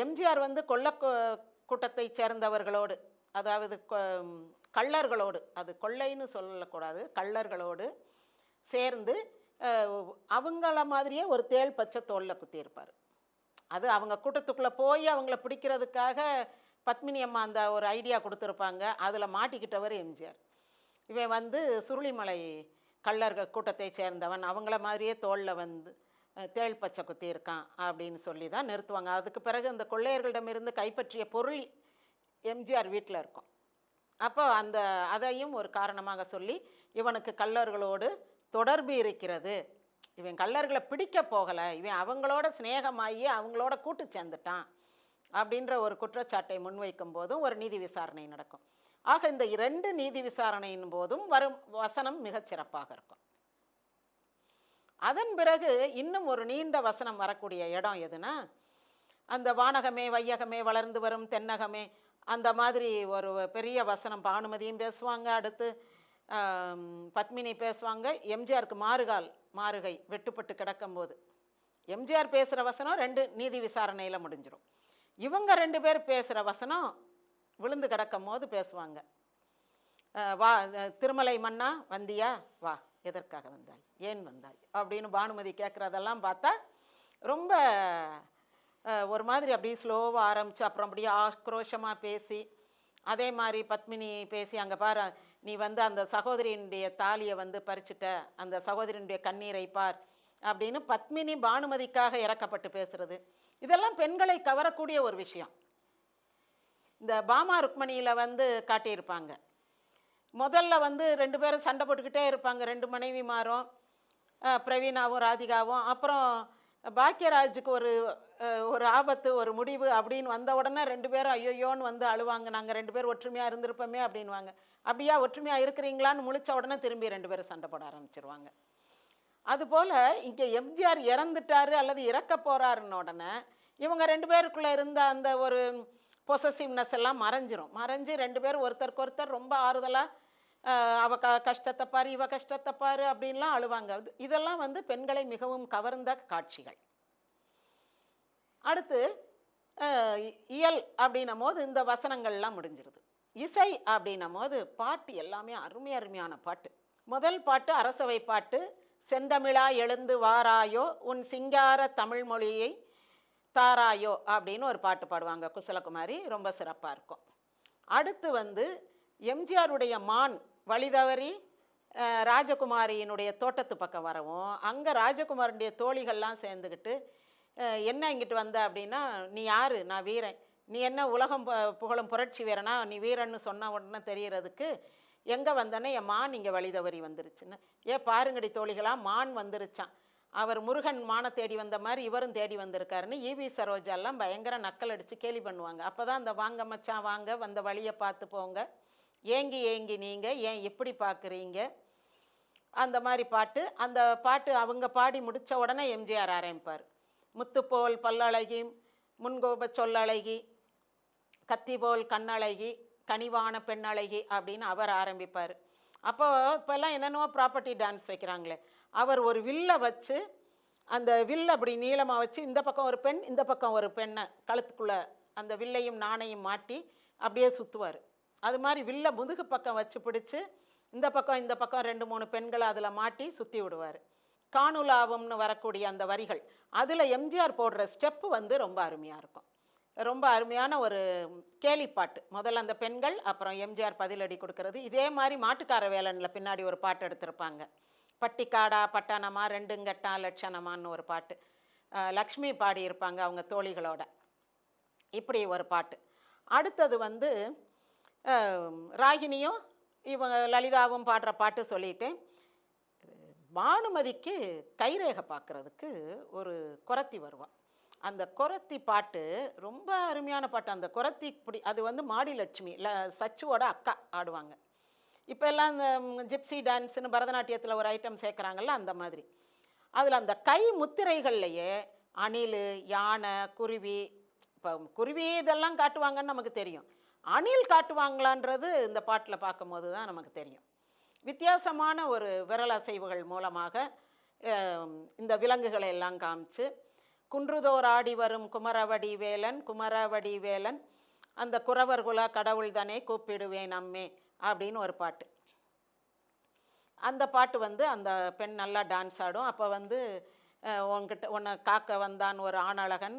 எம்ஜிஆர் வந்து கூட்டத்தை சேர்ந்தவர்களோடு, அதாவது கள்ளர்களோடு, அது கொள்ளைன்னு சொல்லக்கூடாது, கள்ளர்களோடு சேர்ந்து அவங்கள மாதிரியே ஒரு தேள் பச்சை தோளில் குத்தியிருப்பார். அது அவங்க கூட்டத்துக்குள்ளே போய் அவங்கள பிடிக்கிறதுக்காக பத்மினி அம்மா அந்த ஒரு ஐடியா கொடுத்துருப்பாங்க. அதில் மாட்டிக்கிட்டவர் எம்ஜிஆர். இவன் வந்து சுருளிமலை கள்ளர்கள் கூட்டத்தை சேர்ந்தவன், அவங்கள மாதிரியே தோளில் வந்து தேள் பச்சை குத்தியிருக்கான் அப்படின்னு சொல்லி தான் நிறுத்துவாங்க. அதுக்கு பிறகு அந்த கொள்ளையர்களிடமிருந்து கைப்பற்றிய பொருள் எம்ஜிஆர் வீட்டில் இருக்கும். அப்போ அதையும் ஒரு காரணமாக சொல்லி இவனுக்கு கள்ளர்களோடு தொடர்பு இருக்கிறது, இவன் கள்ளர்களை பிடிக்க போகலை, இவன் அவங்களோட சிநேகமாகி அவங்களோட கூட்டு சேர்ந்துட்டான் அப்படின்ற ஒரு குற்றச்சாட்டை முன்வைக்கும் போதும் ஒரு நீதி விசாரணை நடக்கும். ஆக இந்த 2 நீதி விசாரணையின் போதும் வரும் வசனம் மிகச்சிறப்பாக இருக்கும். அதன் பிறகு இன்னும் ஒரு நீண்ட வசனம் வரக்கூடிய இடம் எதுனா, அந்த வானகமே வையகமே வளர்ந்து வரும் தென்னகமே அந்த மாதிரி ஒரு பெரிய வசனம். பானுமதியும் பேசுவாங்க, அடுத்து பத்மினி பேசுவாங்க. எம்ஜிஆருக்கு மாறுகை வெட்டுப்பட்டு கிடக்கும்போது எம்ஜிஆர் பேசுகிற வசனம் 2 நீதி விசாரணையில் முடிஞ்சிடும். இவங்க 2 பேர் பேசுகிற வசனம் விழுந்து கிடக்கும் போது பேசுவாங்க. வா திருமலை மன்னா வந்தியா, வா எதற்காக வந்தாய், ஏன் வந்தாய் அப்படின்னு பானுமதி கேட்குறதெல்லாம் பார்த்தா ரொம்ப ஒரு மாதிரி அப்படியே ஸ்லோவாக ஆரம்பித்து அப்புறம் அப்படியே ஆக்ரோஷமாக பேசி, அதே மாதிரி பத்மினி பேசி, அங்கே பாரு நீ வந்து அந்த சகோதரியினுடைய தாலியை வந்து பறிச்சுட்ட, அந்த சகோதரியினுடைய கண்ணீரை பார் அப்படின்னு பத்மினி பானுமதிக்காக இறக்கப்பட்டு பேசுறது, இதெல்லாம் பெண்களை கவரக்கூடிய ஒரு விஷயம். இந்த பாமா ருக்மணியில் வந்து காட்டியிருப்பாங்க. முதல்ல வந்து 2 பேரும் சண்டை போட்டுக்கிட்டே இருப்பாங்க, 2 மனைவிமாரும், பிரவீனாவும் ராதிகாவும். அப்புறம் பாக்கியராஜுக்கு ஒரு ஆபத்து, ஒரு முடிவு அப்படின்னு வந்த உடனே 2 பேரும் ஐயோயோன்னு வந்து அழுவாங்க. நாங்கள் 2 பேரும் ஒற்றுமையாக இருந்திருப்போமே அப்படின்வாங்க. அப்படியா ஒற்றுமையாக இருக்கிறீங்களான்னு முழிச்ச உடனே திரும்பி 2 பேரும் சண்டை போட ஆரம்பிச்சிருவாங்க. அதுபோல் இங்கே எம்ஜிஆர் இறந்துட்டாரு அல்லது இறக்க போகிறாருன்னு உடனே இவங்க 2 பேருக்குள்ளே இருந்த அந்த ஒரு பொசசிவ்னஸ் எல்லாம் மறைஞ்சு 2 பேரும் ஒருத்தருக்கு ஒருத்தர் ரொம்ப ஆறுதலாக அவ கஷ்டத்தை பாரு, இவ கஷ்டத்தை பாரு அப்படின்லாம் அழுவாங்க. இதெல்லாம் வந்து பெண்களை மிகவும் கவர்ந்த காட்சிகள். அடுத்து இயல் அப்படின்னும் போது இந்த வசனங்கள்லாம் முடிஞ்சிருது. இசை அப்படின்னும் போது பாட்டு எல்லாமே அருமையான பாட்டு. முதல் பாட்டு அரசவை பாட்டு, செந்தமிழா எழுந்து வாராயோ உன் சிங்கார தமிழ் மொழியை தாராயோ அப்படின்னு ஒரு பாட்டு பாடுவாங்க குசலகுமாரி, ரொம்ப சிறப்பாக இருக்கும். அடுத்து வந்து எம்ஜிஆருடைய மான் வழிதவறி ராஜகுமாரியினுடைய தோட்டத்து பக்கம் வரவும், அங்கே ராஜகுமாரனுடைய தோழிகள்லாம் சேர்ந்துக்கிட்டு என்ன இங்கிட்டு வந்த அப்படின்னா, நீ யார், நான் வீரன், நீ என்ன உலகம் புகழும் புரட்சி வீரனா, நீ வீரன்னு சொன்ன உடனே தெரியறதுக்கு எங்கே வந்தேன்னா என் மான் இங்கே வழிதவறி வந்துருச்சுன்னு. பாருங்கடி தோழிகளாக மான் வந்துருச்சான், அவர் முருகன் மானை தேடி வந்த மாதிரி இவரும் தேடி வந்திருக்காருன்னு ஈவி சரோஜாலாம் பயங்கர நக்கல் அடித்து கேலி பண்ணுவாங்க. அப்போ தான் அந்த வாங்க மச்சான் வாங்க வந்த வழியை பார்த்து போங்க, ஏங்கி நீங்கள் ஏன் எப்படி பார்க்குறீங்க, அந்த மாதிரி பாட்டு. அந்த பாட்டு அவங்க பாடி முடித்த உடனே எம்ஜிஆர் ஆரம்பிப்பார். முத்துப்போல் பல்லழகி முன்கோப சொல்லழகி, கத்தி போல் கண்ணழகி, கனிவான பெண்ணழகி அப்படின்னு அவர் ஆரம்பிப்பார். இப்போல்லாம் என்னென்னவோ ப்ராப்பர்ட்டி டான்ஸ் வைக்கிறாங்களே, அவர் ஒரு வில்லை வச்சு அந்த வில் அப்படி நீளமாக வச்சு இந்த பக்கம் ஒரு பெண் இந்த பக்கம் ஒரு பெண்ணை கழுத்துக்குள்ளே அந்த வில்லையும் நாணையும் மாட்டி அப்படியே சுற்றுவார். அது மாதிரி வில்லை முதுகு பக்கம் வச்சு பிடிச்சி இந்த பக்கம் 2-3 பெண்களை அதில் மாட்டி சுற்றி விடுவார். காணுலாவம்னு வரக்கூடிய அந்த வரிகள், அதில் எம்ஜிஆர் போடுற ஸ்டெப்பு வந்து ரொம்ப அருமையாக இருக்கும். ரொம்ப அருமையான ஒரு கேலிப்பாட்டு. முதல்ல அந்த பெண்கள், அப்புறம் எம்ஜிஆர் பதிலடி கொடுக்கறது. இதே மாதிரி மாட்டுக்கார வேலனில் பின்னாடி ஒரு பாட்டு எடுத்திருப்பாங்க, பட்டிக்காடா பட்டானமா ரெண்டுங்கட்டா லட்சணமான்னு ஒரு பாட்டு, லக்ஷ்மி பாடியிருப்பாங்க அவங்க தோழிகளோட. இப்படி ஒரு பாட்டு. அடுத்தது வந்து ராகினியும் இவங்க லலிதாவும் பாடுற பாட்டு சொல்லிட்டேன். பானுமதிக்கு கைரேகை பார்க்குறதுக்கு ஒரு குறத்தி வருவாள். அந்த குறத்தி பாட்டு ரொம்ப அருமையான பாட்டு. அந்த குறத்தி அது வந்து மாடி லட்சுமி சச்சுவோட அக்கா ஆடுவாங்க. இப்போ எல்லாம் இந்த ஜிப்சி டான்ஸுன்னு பரதநாட்டியத்தில் ஒரு ஐட்டம் சேர்க்குறாங்கல்ல, அந்த மாதிரி. அதில் அந்த கை முத்திரைகள்லையே அணில், யானை, குருவி, இப்போ குருவி இதெல்லாம் காட்டுவாங்கன்னு நமக்கு தெரியும், அணில் காட்டுவாங்களான்றது இந்த பாட்டில் பார்க்கும்போது தான் நமக்கு தெரியும். வித்தியாசமான ஒரு விரல் அசைவுகள் மூலமாக இந்த விலங்குகளை எல்லாம் காமிச்சு, குன்றுதோர் ஆடி வரும் குமரவடி வேலன் அந்த குறவர்குல கடவுள் தானே கூப்பிடுவேன் அம்மே அப்படின்னு ஒரு பாட்டு. அந்த பாட்டு வந்து அந்த பெண் நல்லா டான்ஸ் ஆடும். அப்போ வந்து உன்னை காக்க வந்தான் ஒரு ஆணழகன்,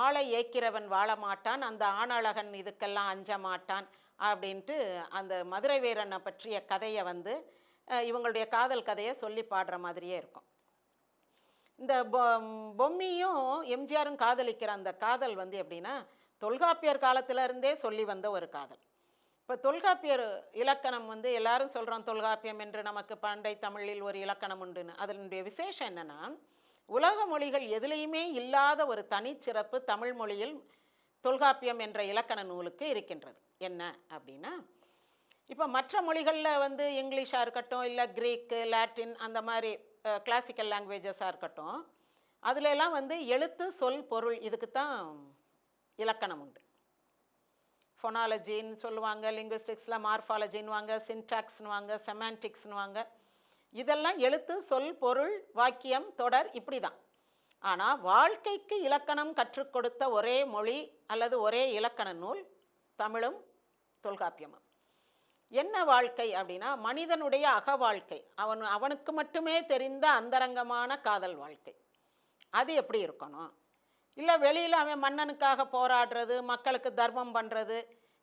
ஆளை ஏக்கிறவன் வாழ மாட்டான், அந்த ஆணழகன் இதுக்கெல்லாம் அஞ்ச மாட்டான் அப்படின்ட்டு அந்த மதுரை வீரனை பற்றிய கதையை வந்து இவங்களுடைய காதல் கதையை சொல்லி பாடுற மாதிரியே இருக்கும். இந்த பொம்மியும் எம்ஜிஆரும் காதலிக்கிற அந்த காதல் வந்து எப்படின்னா, தொல்காப்பியர் காலத்திலருந்தே சொல்லி வந்த ஒரு காதல். இப்போ தொல்காப்பியர் இலக்கணம் வந்து எல்லாரும் சொல்கிறோம், தொல்காப்பியம் என்று நமக்கு பண்டை தமிழில் ஒரு இலக்கணம் உண்டுன்னு. அதனுடைய விசேஷம் என்னென்னா, உலக மொழிகள் எதுலேயுமே இல்லாத ஒரு தனிச்சிறப்பு தமிழ் மொழியில் தொல்காப்பியம் என்ற இலக்கண நூலுக்கு இருக்கின்றது. என்ன அப்படின்னா, இப்போ மற்ற மொழிகளில் வந்து இங்கிலீஷாக இருக்கட்டும், இல்லை க்ரீக்கு, லாட்டின், அந்த மாதிரி கிளாசிக்கல் லாங்குவேஜஸாக இருக்கட்டும், அதிலெல்லாம் வந்து எழுத்து, சொல், பொருள் இதுக்கு தான் இலக்கணம் உண்டு. ஃபொனாலஜின்னு சொல்லுவாங்க, லிங்குவிஸ்டிக்ஸில் மார்ஃபாலஜின்னுவாங்க, சின்டாக்ஸ்னுவாங்க, செமான்டிக்ஸ்னுவாங்க. இதெல்லாம் எழுத்து, சொல், பொருள், வாக்கியம், தொடர், இப்படி தான். ஆனால் வாழ்க்கைக்கு இலக்கணம் கற்றுக் கொடுத்த ஒரே மொழி அல்லது ஒரே இலக்கண நூல் தமிழும் தொல்காப்பியமும். என்ன வாழ்க்கை அப்படின்னா மனிதனுடைய அக வாழ்க்கை, அவனுக்கு மட்டுமே தெரிந்த அந்தரங்கமான காதல் வாழ்க்கை. அது எப்படி இருக்கணும்? இல்லை வெளியில் அவன் மன்னனுக்காக போராடுறது, மக்களுக்கு தர்மம் பண்ணுறது,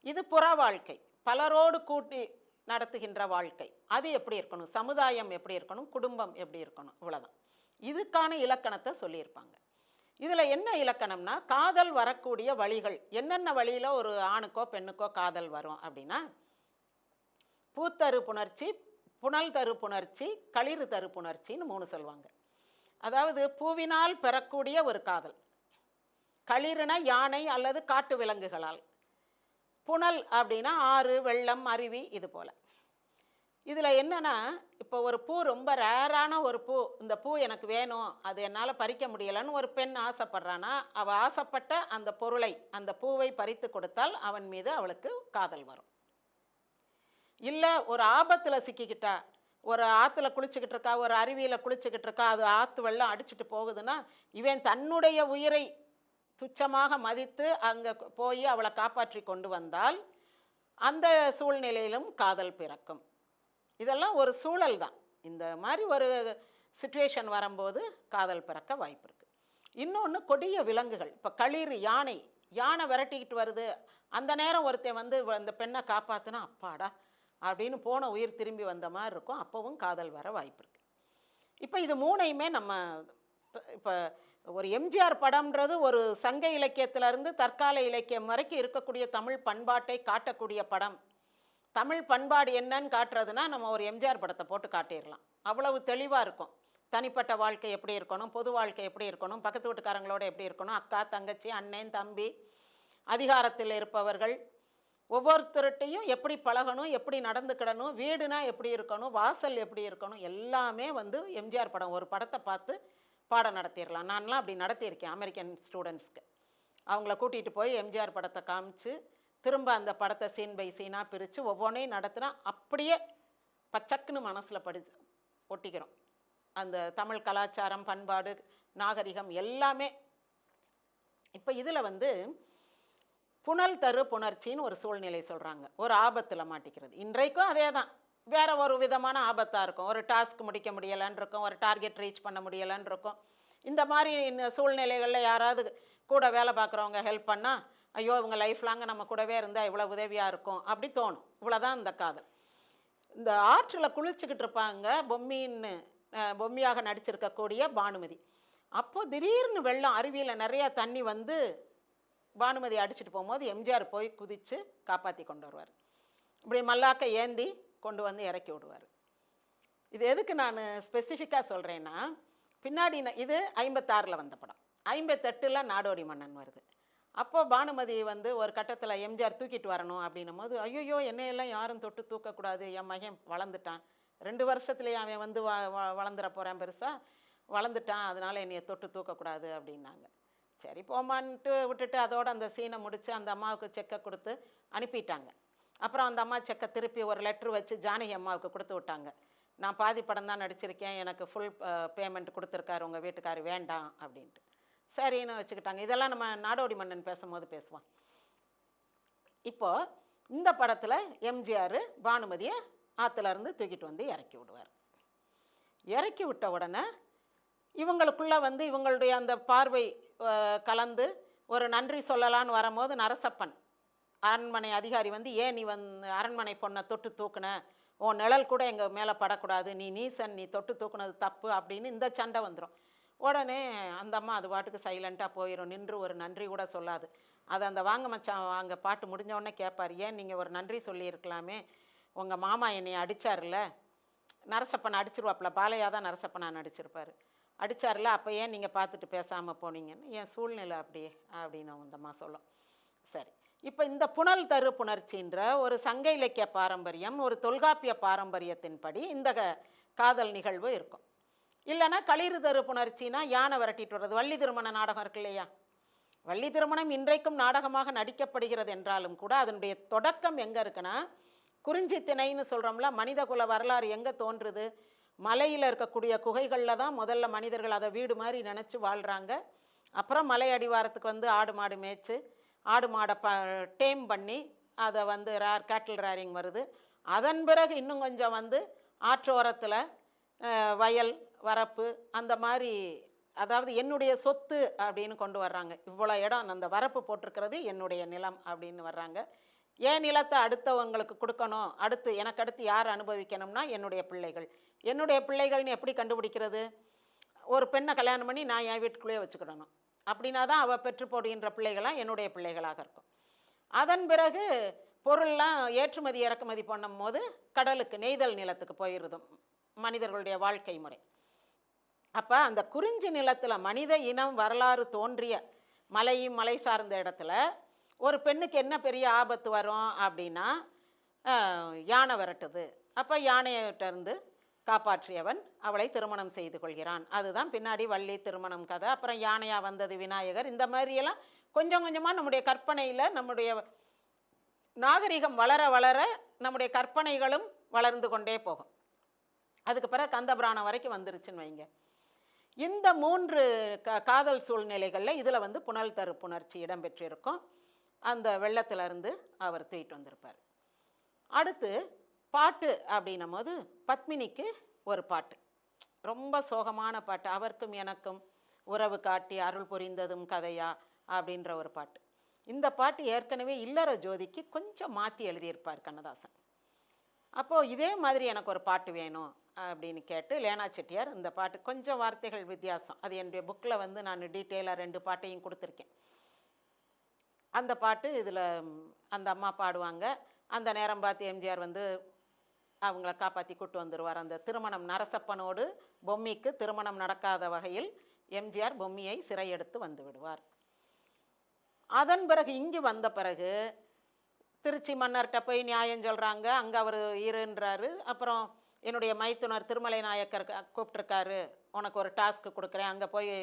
இது புற வாழ்க்கை, பலரோடு கூட்டி நடத்துகின்ற வாழ்க்கை. அது எப்படி இருக்கணும்? சமுதாயம் எப்படி இருக்கணும்? குடும்பம் எப்படி இருக்கணும்? இவ்வளோதான். இதுக்கான இலக்கணத்தை சொல்லியிருப்பாங்க. இதில் என்ன இலக்கணம்னா காதல் வரக்கூடிய வழிகள் என்னென்ன வழியில் ஒரு ஆணுக்கோ பெண்ணுக்கோ காதல் வரும் அப்படின்னா பூத்தரு புணர்ச்சி, புனல் தரு புணர்ச்சி, களிறு தரு புணர்ச்சின்னு 3 சொல்லுவாங்க. அதாவது பூவினால் பெறக்கூடிய ஒரு காதல், களிறுன யானை அல்லது காட்டு விலங்குகளால், புனல் அப்படின்னா ஆறு, வெள்ளம், அருவி, இது போல். இதில் என்னென்னா இப்போ ஒரு பூ ரொம்ப ரேரான ஒரு பூ, இந்த பூ எனக்கு வேணும், அது என்னால் பறிக்க முடியலைன்னு ஒரு பெண் ஆசைப்படுறான்னா அவள் ஆசைப்பட்ட அந்த பொருளை, அந்த பூவை பறித்து கொடுத்தால் அவன் மீது அவளுக்கு காதல் வரும். இல்லை ஒரு ஆபத்தில் சிக்கிக்கிட்டா, ஒரு ஆற்றுல குளிச்சுக்கிட்டு இருக்கா, ஒரு அருவியில் குளிச்சுக்கிட்டு இருக்கா, அது ஆற்று வெள்ளம் அடிச்சுட்டு போகுதுன்னா இவன் தன்னுடைய உயிரை துச்சமாக மதித்து அங்கே போய் அவளை காப்பாற்றி கொண்டு வந்தால் அந்த சூழ்நிலையிலும் காதல் பிறக்கும். இதெல்லாம் ஒரு சூழல் தான். இந்த மாதிரி ஒரு சிச்சுவேஷன் வரும்போது காதல் பிறக்க வாய்ப்பு இருக்குது. இன்னொன்று கொடிய விலங்குகள். இப்போ களிறு, யானை விரட்டிக்கிட்டு வருது, அந்த நேரம் ஒருத்தன் வந்து அந்த பெண்ணை காப்பாற்றினா அப்பாடா அப்படின்னு போன உயிர் திரும்பி வந்த மாதிரி இருக்கும். அப்போவும் காதல் வர வாய்ப்பு இருக்குது. இப்போ இது 3ஐயுமே நம்ம இப்போ ஒரு எம்ஜிஆர் படம்ன்றது ஒரு சங்க இலக்கியத்திலேருந்து தற்கால இலக்கியம் வரைக்கும் இருக்கக்கூடிய தமிழ் பண்பாட்டை காட்டக்கூடிய படம். தமிழ் பண்பாடு என்னன்னு காட்டுறதுனா நம்ம ஒரு எம்ஜிஆர் படத்தை போட்டு காட்டிடலாம். அவ்வளவு தெளிவாக இருக்கும். தனிப்பட்ட வாழ்க்கை எப்படி இருக்கணும், பொது வாழ்க்கை எப்படி இருக்கணும், பக்கத்து வீட்டுக்காரங்களோட எப்படி இருக்கணும், அக்கா தங்கச்சி அண்ணன் தம்பி, அதிகாரத்தில் இருப்பவர்கள், ஒவ்வொருத்தருட்டையும் எப்படி பழகணும், எப்படி நடந்துக்கிடணும், வீடுனா எப்படி இருக்கணும், வாசல் எப்படி இருக்கணும், எல்லாமே வந்து எம்ஜிஆர் படம். ஒரு படத்தை பார்த்து பாடம் நடத்திடலாம். நான்லாம் அப்படி நடத்தியிருக்கேன் அமெரிக்கன் ஸ்டூடெண்ட்ஸ்க்கு. அவங்கள கூட்டிகிட்டு போய் எம்ஜிஆர் படத்தை காமிச்சு திரும்ப அந்த படத்தை சீன் பை சீனாக பிரித்து ஒவ்வொன்றையும் நடத்தினா அப்படியே பச்சக்குன்னு மனசில் ஒட்டிக்கிறோம். அந்த தமிழ் கலாச்சாரம், பண்பாடு, நாகரிகம் எல்லாமே. இப்போ இதில் வந்து புனல் தரு புணர்ச்சின்னு ஒரு சூழ்நிலை சொல்கிறாங்க. ஒரு ஆபத்தில் மாட்டிக்கிறது. இன்றைக்கும் அதே தான், வேறு ஒரு விதமான ஆபத்தாக இருக்கும். ஒரு டாஸ்க் முடிக்க முடியலைன்னு இருக்கும், ஒரு டார்கெட் ரீச் பண்ண முடியலைன்னு இருக்கும். இந்த மாதிரி சூழ்நிலைகளில் யாராவது கூட வேலை பார்க்குறவங்க ஹெல்ப் பண்ணால் ஐயோ இவங்க லைஃப் லாங்க நம்ம கூடவே இருந்தால் இவ்வளோ உதவியாக இருக்கும் அப்படி தோணும். இவ்வளோதான் இந்த காதல். இந்த ஆற்றில் குளிச்சுக்கிட்டு இருப்பாங்க பொம்மியாக நடிச்சிருக்கக்கூடிய பானுமதி. அப்போது திடீர்னு வெள்ளம், அருவியில் நிறையா தண்ணி வந்து பானுமதி அடிச்சுட்டு போகும்போது எம்ஜிஆர் போய் குதித்து காப்பாற்றி கொண்டு வருவார். இப்படி மல்லாக்க ஏந்தி கொண்டு வந்து இறக்கி விடுவார். இது எதுக்கு நான் ஸ்பெசிஃபிக்காக சொல்கிறேன்னா பின்னாடி இது 56 வந்த படம், 58 நாடோடி மன்னன் வருது. அப்போது பானுமதி வந்து ஒரு கட்டத்தில் எம்ஜிஆர் தூக்கிட்டு வரணும் அப்படின்னும் போது ஐயோ என்னையெல்லாம் யாரும் தொட்டு தூக்கக்கூடாது, என் மகன் வளர்ந்துட்டான், 2 வருஷத்துலேயே அவன் வந்து வளர்ந்துட போகிறான், பெருசாக வளர்ந்துட்டான், அதனால் என்னையை தொட்டு தூக்கக்கூடாது அப்படின்னாங்க. சரி போமான்ட்டு விட்டுட்டு அதோடு அந்த சீனை முடித்து அந்த அம்மாவுக்கு செக்கை கொடுத்து அனுப்பிட்டாங்க. அப்புறம் அந்த அம்மா செக்கை திருப்பி ஒரு லெட்ரு வச்சு ஜானகி அம்மாவுக்கு கொடுத்து விட்டாங்க. நான் பாதி படம் தான் நடிச்சிருக்கேன், எனக்கு ஃபுல் பேமெண்ட் கொடுத்துருக்காரு உங்கள் வீட்டுக்காரு, வேண்டாம் அப்படின்ட்டு. சரின்னு வச்சுக்கிட்டாங்க. இதெல்லாம் நம்ம நாடோடி மன்னன் பேசும்போது பேசுவோம். இப்போது இந்த படத்தில் எம்ஜிஆர் பானுமதியை ஆற்றுலேருந்து தூக்கிட்டு வந்து இறக்கி விடுவார். இறக்கி விட்ட உடனே இவங்களுக்குள்ளே வந்து இவங்களுடைய அந்த பார்வை கலந்து ஒரு நன்றி சொல்லலான்னு வரும்போது நரசப்பன் அரண்மனை அதிகாரி வந்து ஏன் நீ அரண்மனை பொண்ணை தொட்டு தூக்குன, உன் நிழல் கூட எங்கள் மேலே படக்கூடாது, நீ நீசன், நீ தொட்டு தூக்குனது தப்பு அப்படின்னு இந்த சண்டை வந்துடும். உடனே அந்த அம்மா அது பாட்டுக்கு சைலண்ட்டாக போயிடும், நின்று ஒரு நன்றி கூட சொல்லாது. அது அந்த வாங்க மச்சான் வாங்க பாட்டு முடிஞ்ச உடனே கேட்பார், ஏன் நீங்கள் ஒரு நன்றி சொல்லியிருக்கலாமே, உங்கள் மாமா என்னை அடித்தார்ல, நரசப்பனை அடிச்சிருவாப்புல, பாலையா தான் நரசப்பனை நடிச்சிருப்பார், அடித்தார்ல, அப்போ ஏன் நீங்கள் பார்த்துட்டு பேசாமல் போனீங்கன்னு, என் சூழ்நிலை அப்படியே அப்படின்னு அந்த அம்மா சொல்லும். சரி, இப்போ இந்த புனல் தரு புணர்ச்சின்ற ஒரு சங்க இலக்கிய பாரம்பரியம், ஒரு தொல்காப்பிய பாரம்பரியத்தின்படி இந்த காதல் நிகழ்வு இருக்கும். இல்லைன்னா களிறு தரு புணர்ச்சின்னா யானை விரட்டிட்டு வர்றது. வள்ளி திருமண நாடகம் இருக்கு இல்லையா, வள்ளி திருமணம் இன்றைக்கும் நாடகமாக நடிக்கப்படுகிறது என்றாலும் கூட அதனுடைய தொடக்கம் எங்கே இருக்குன்னா குறிஞ்சி திணைன்னு சொல்கிறோம்ல, மனித குல வரலாறு எங்கே தோன்றுது, மலையில் இருக்கக்கூடிய குகைகளில் தான் முதல்ல மனிதர்கள் அதை வீடு மாதிரி நினச்சி வாழ்கிறாங்க. அப்புறம் மலை அடிவாரத்துக்கு வந்து ஆடு மாடு மேய்ச்சி ஆடு மாடை டேம் பண்ணி அதை வந்து கேட்டில் ரேரிங் வருது. அதன் பிறகு இன்னும் கொஞ்சம் வந்து ஆற்றோரத்தில் வயல் வரப்பு அந்த மாதிரி, அதாவது என்னுடைய சொத்து அப்படின்னு கொண்டு வர்றாங்க. இவ்வளோ இடம் அந்த வரப்பு போட்டிருக்கிறது என்னுடைய நிலம் அப்படின்னு வர்றாங்க. ஏன் நிலத்தை அடுத்தவங்களுக்கு கொடுக்கணும், எனக்கு அடுத்து யார் அனுபவிக்கணும்னா என்னுடைய பிள்ளைகள். என்னுடைய பிள்ளைகள்னு எப்படி கண்டுபிடிக்கிறது? ஒரு பெண்ணை கல்யாணம் பண்ணி நான் என் வீட்டுக்குள்ளேயே வச்சுக்கிடணும். அப்படின்னா தான் அவள் பெற்று போடுகின்ற பிள்ளைகளாக என்னுடைய பிள்ளைகளாக இருக்கும். அதன் பிறகு பொருள்லாம் ஏற்றுமதி இறக்குமதி பண்ணும் போது கடலுக்கு, நெய்தல் நிலத்துக்கு போயிடுது மனிதர்களுடைய வாழ்க்கை முறை. அப்போ அந்த குறிஞ்சி நிலத்தில் மனித இனம் வரலாறு தோன்றிய மலையும் மலை சார்ந்த இடத்துல ஒரு பெண்ணுக்கு என்ன பெரிய ஆபத்து வரும் அப்படின்னா யானை விரட்டுது. அப்போ யானையிட்டிருந்து காப்பாற்றியவன் அவளை திருமணம் செய்து கொள்கிறான். அதுதான் பின்னாடி வள்ளி திருமணம் கதை. அப்புறம் யானையாக வந்தது விநாயகர். இந்த மாதிரியெல்லாம் கொஞ்சம் கொஞ்சமாக நம்முடைய கற்பனையில், நம்முடைய நாகரிகம் வளர வளர நம்முடைய கற்பனைகளும் வளர்ந்து கொண்டே போகும். அதுக்கு பிறகு கந்தபுராணம் வரைக்கும் வந்துருச்சுன்னு வைங்க. இந்த 3 காதல் சூழ்நிலைகளில் இதில் வந்து புனல் தரு புணர்ச்சி இடம்பெற்றிருக்கும். அந்த வெள்ளத்திலிருந்து அவர் தூக்கிட்டு வந்திருப்பார். அடுத்து பாட்டு அப்படின்னும் போது பத்மினிக்கு ஒரு பாட்டு, ரொம்ப சோகமான பாட்டு. அவருக்கும் எனக்கும் உறவு காட்டி அருள் புரிந்ததும் கதையா அப்படின்ற ஒரு பாட்டு. இந்த பாட்டு ஏற்கனவே இல்லற ஜோதிக்கு கொஞ்சம் மாற்றி எழுதியிருப்பார் கண்ணதாசன். அப்போது இதே மாதிரி எனக்கு ஒரு பாட்டு வேணும் அப்படின்னு கேட்டு லேனா செட்டியார் இந்த பாட்டு, கொஞ்சம் வார்த்தைகள் வித்தியாசம், அது என்னுடைய புக்கில் வந்து நான் டீட்டெயிலாக 2 பாட்டையும் கொடுத்துருக்கேன். அந்த பாட்டு இதில் அந்த அம்மா பாடுவாங்க. அந்த நேரம் பார்த்து எம்ஜிஆர் வந்து அவங்கள காப்பாற்றி கூட்டு வந்துடுவார். அந்த திருமணம் நரசப்பனோடு பொம்மிக்கு திருமணம் நடக்காத வகையில் எம்ஜிஆர் பொம்மியை சிறை எடுத்து வந்து விடுவார். அதன் பிறகு இங்கு வந்த பிறகு திருச்சி மன்னர்கிட்ட போய் நியாயம் சொல்கிறாங்க. அங்கே அவர் இருன்றாரு. அப்புறம் என்னுடைய மைத்துனர் திருமலை நாயக்கர் கூப்பிட்ருக்காரு, உனக்கு ஒரு டாஸ்க்கு கொடுக்குறேன், அங்கே போய்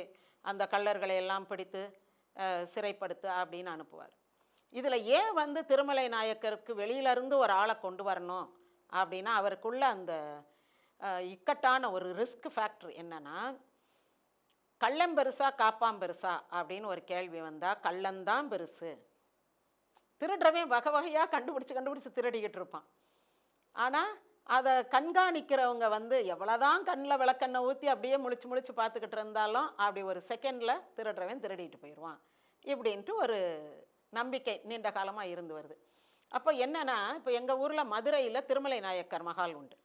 அந்த கள்ளர்களை எல்லாம் பிடித்து சிறைப்படுத்து அப்படின்னு அனுப்புவார். இதில் ஏன் வந்து திருமலை நாயக்கருக்கு வெளியிலேருந்து ஒரு ஆளை கொண்டு வரணும் அப்படின்னா, அவருக்குள்ள அந்த இக்கட்டான ஒரு ரிஸ்க் ஃபேக்டர் என்னென்னா, கள்ளம் பெருசா காப்பாம் பெருசா அப்படின்னு ஒரு கேள்வி வந்தால் கள்ளந்தான் பெருசு. திருடுறவன் வகை வகையாக கண்டுபிடிச்சி திருடிக்கிட்டு இருப்பான். ஆனால் அதை கண்காணிக்கிறவங்க வந்து எவ்வளோதான் கண்ணில் விளக்கெண்ணை ஊற்றி அப்படியே முழிச்சு பார்த்துக்கிட்டு இருந்தாலும் அப்படி ஒரு செகண்டில் திருடுறவன் திருடிட்டு போயிடுவான் இப்படின்ட்டு ஒரு நம்பிக்கை நீண்ட காலமாக இருந்து வருது. அப்போ என்னென்னா, இப்போ எங்கள் ஊரில் மதுரையில் திருமலை நாயக்கர் மஹால் உண்டு.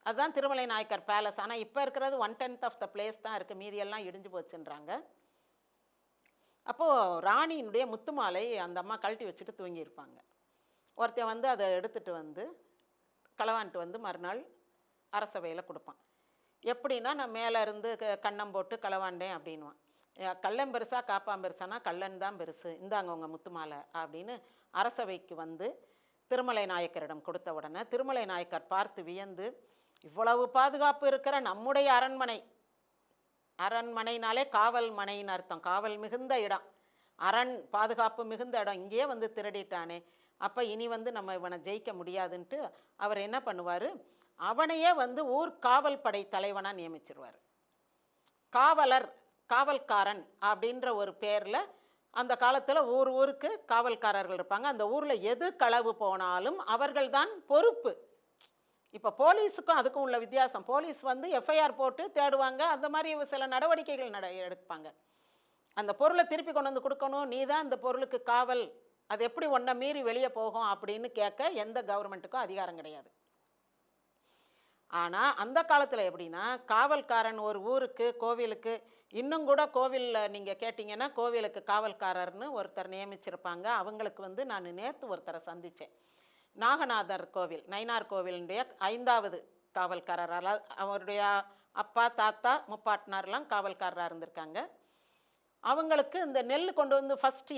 அதுதான் திருமலை நாயக்கர் பேலஸ். ஆனால் இப்போ இருக்கிறது 1/10 ஆஃப் த பிளேஸ் தான் இருக்குது, மீதியெல்லாம் இடிஞ்சு போச்சுன்றாங்க. அப்போது ராணியினுடைய முத்து மாலை அந்த அம்மா கழட்டி வச்சுட்டு தூங்கியிருப்பாங்க. ஒருத்தன் வந்து அதை எடுத்துகிட்டு வந்து களவான்ட்டு வந்து மறுநாள் அரசவையில் கொடுப்பான். எப்படின்னா, நான் மேலே இருந்து கன்னம் போட்டு களவாண்டேன் அப்படின்வான். கள்ளம் பெருசா காப்பாம் பெருசானா கள்ளன் தான் பெருசு, இந்தாங்க உங்கள் முத்து மாலை அப்படின்னு அரசவைக்கு வந்து திருமலை நாயக்கரிடம் கொடுத்த உடனே திருமலை நாயக்கர் பார்த்து வியந்து, இவ்வளவு பாதுகாப்பு இருக்கிற நம்முடைய அரண்மனை, அரண்மனைனாலே காவல் மனைன்னு அர்த்தம், காவல் மிகுந்த இடம், அரண் பாதுகாப்பு மிகுந்த இடம், இங்கேயே வந்து திருடிட்டானே, அப்போ இனி வந்து நம்ம இவனை ஜெயிக்க முடியாதுன்ட்டு அவர் என்ன பண்ணுவார், அவனையே வந்து ஊர் காவல் படை தலைவனாக நியமிச்சிருவார். காவலர், காவல்காரன் அப்படின்ற ஒரு பேரில் அந்த காலத்தில் ஊருக்கு காவல்காரர்கள் இருப்பாங்க. அந்த ஊரில் எது களவு போனாலும் அவர்கள் தான் பொறுப்பு. இப்போ போலீஸுக்கும் அதுக்கும் உள்ள வித்தியாசம், போலீஸ் வந்து எஃப்ஐஆர் போட்டு தேடுவாங்க, அந்த மாதிரி சில நடவடிக்கைகள் எடுப்பாங்க. அந்த பொருளை திருப்பி கொண்டு வந்து கொடுக்கணும், நீ தான் இந்த பொருளுக்கு காவல், அது எப்படி ஒன்றை மீறி வெளியே போகும் அப்படின்னு கேட்க எந்த கவர்மெண்ட்டுக்கும் அதிகாரம் கிடையாது. ஆனால் அந்த காலத்தில் எப்படின்னா, காவல்காரன் ஒரு ஊருக்கு, கோவிலுக்கு, இன்னும் கூட கோவிலில் நீங்கள் கேட்டிங்கன்னா கோவிலுக்கு காவல்காரர்னு ஒருத்தர் நியமிச்சிருப்பாங்க. அவங்களுக்கு வந்து நான் நேற்று ஒருத்தரை சந்தித்தேன். நாகநாதர் கோவில், நயினார் கோவிலுடைய 5வது காவல்காரர், அவருடைய அப்பா தாத்தா முப்பாட்டினார்லாம் காவல்காரராக இருந்திருக்காங்க. அவங்களுக்கு இந்த நெல் கொண்டு வந்து ஃபஸ்ட்டு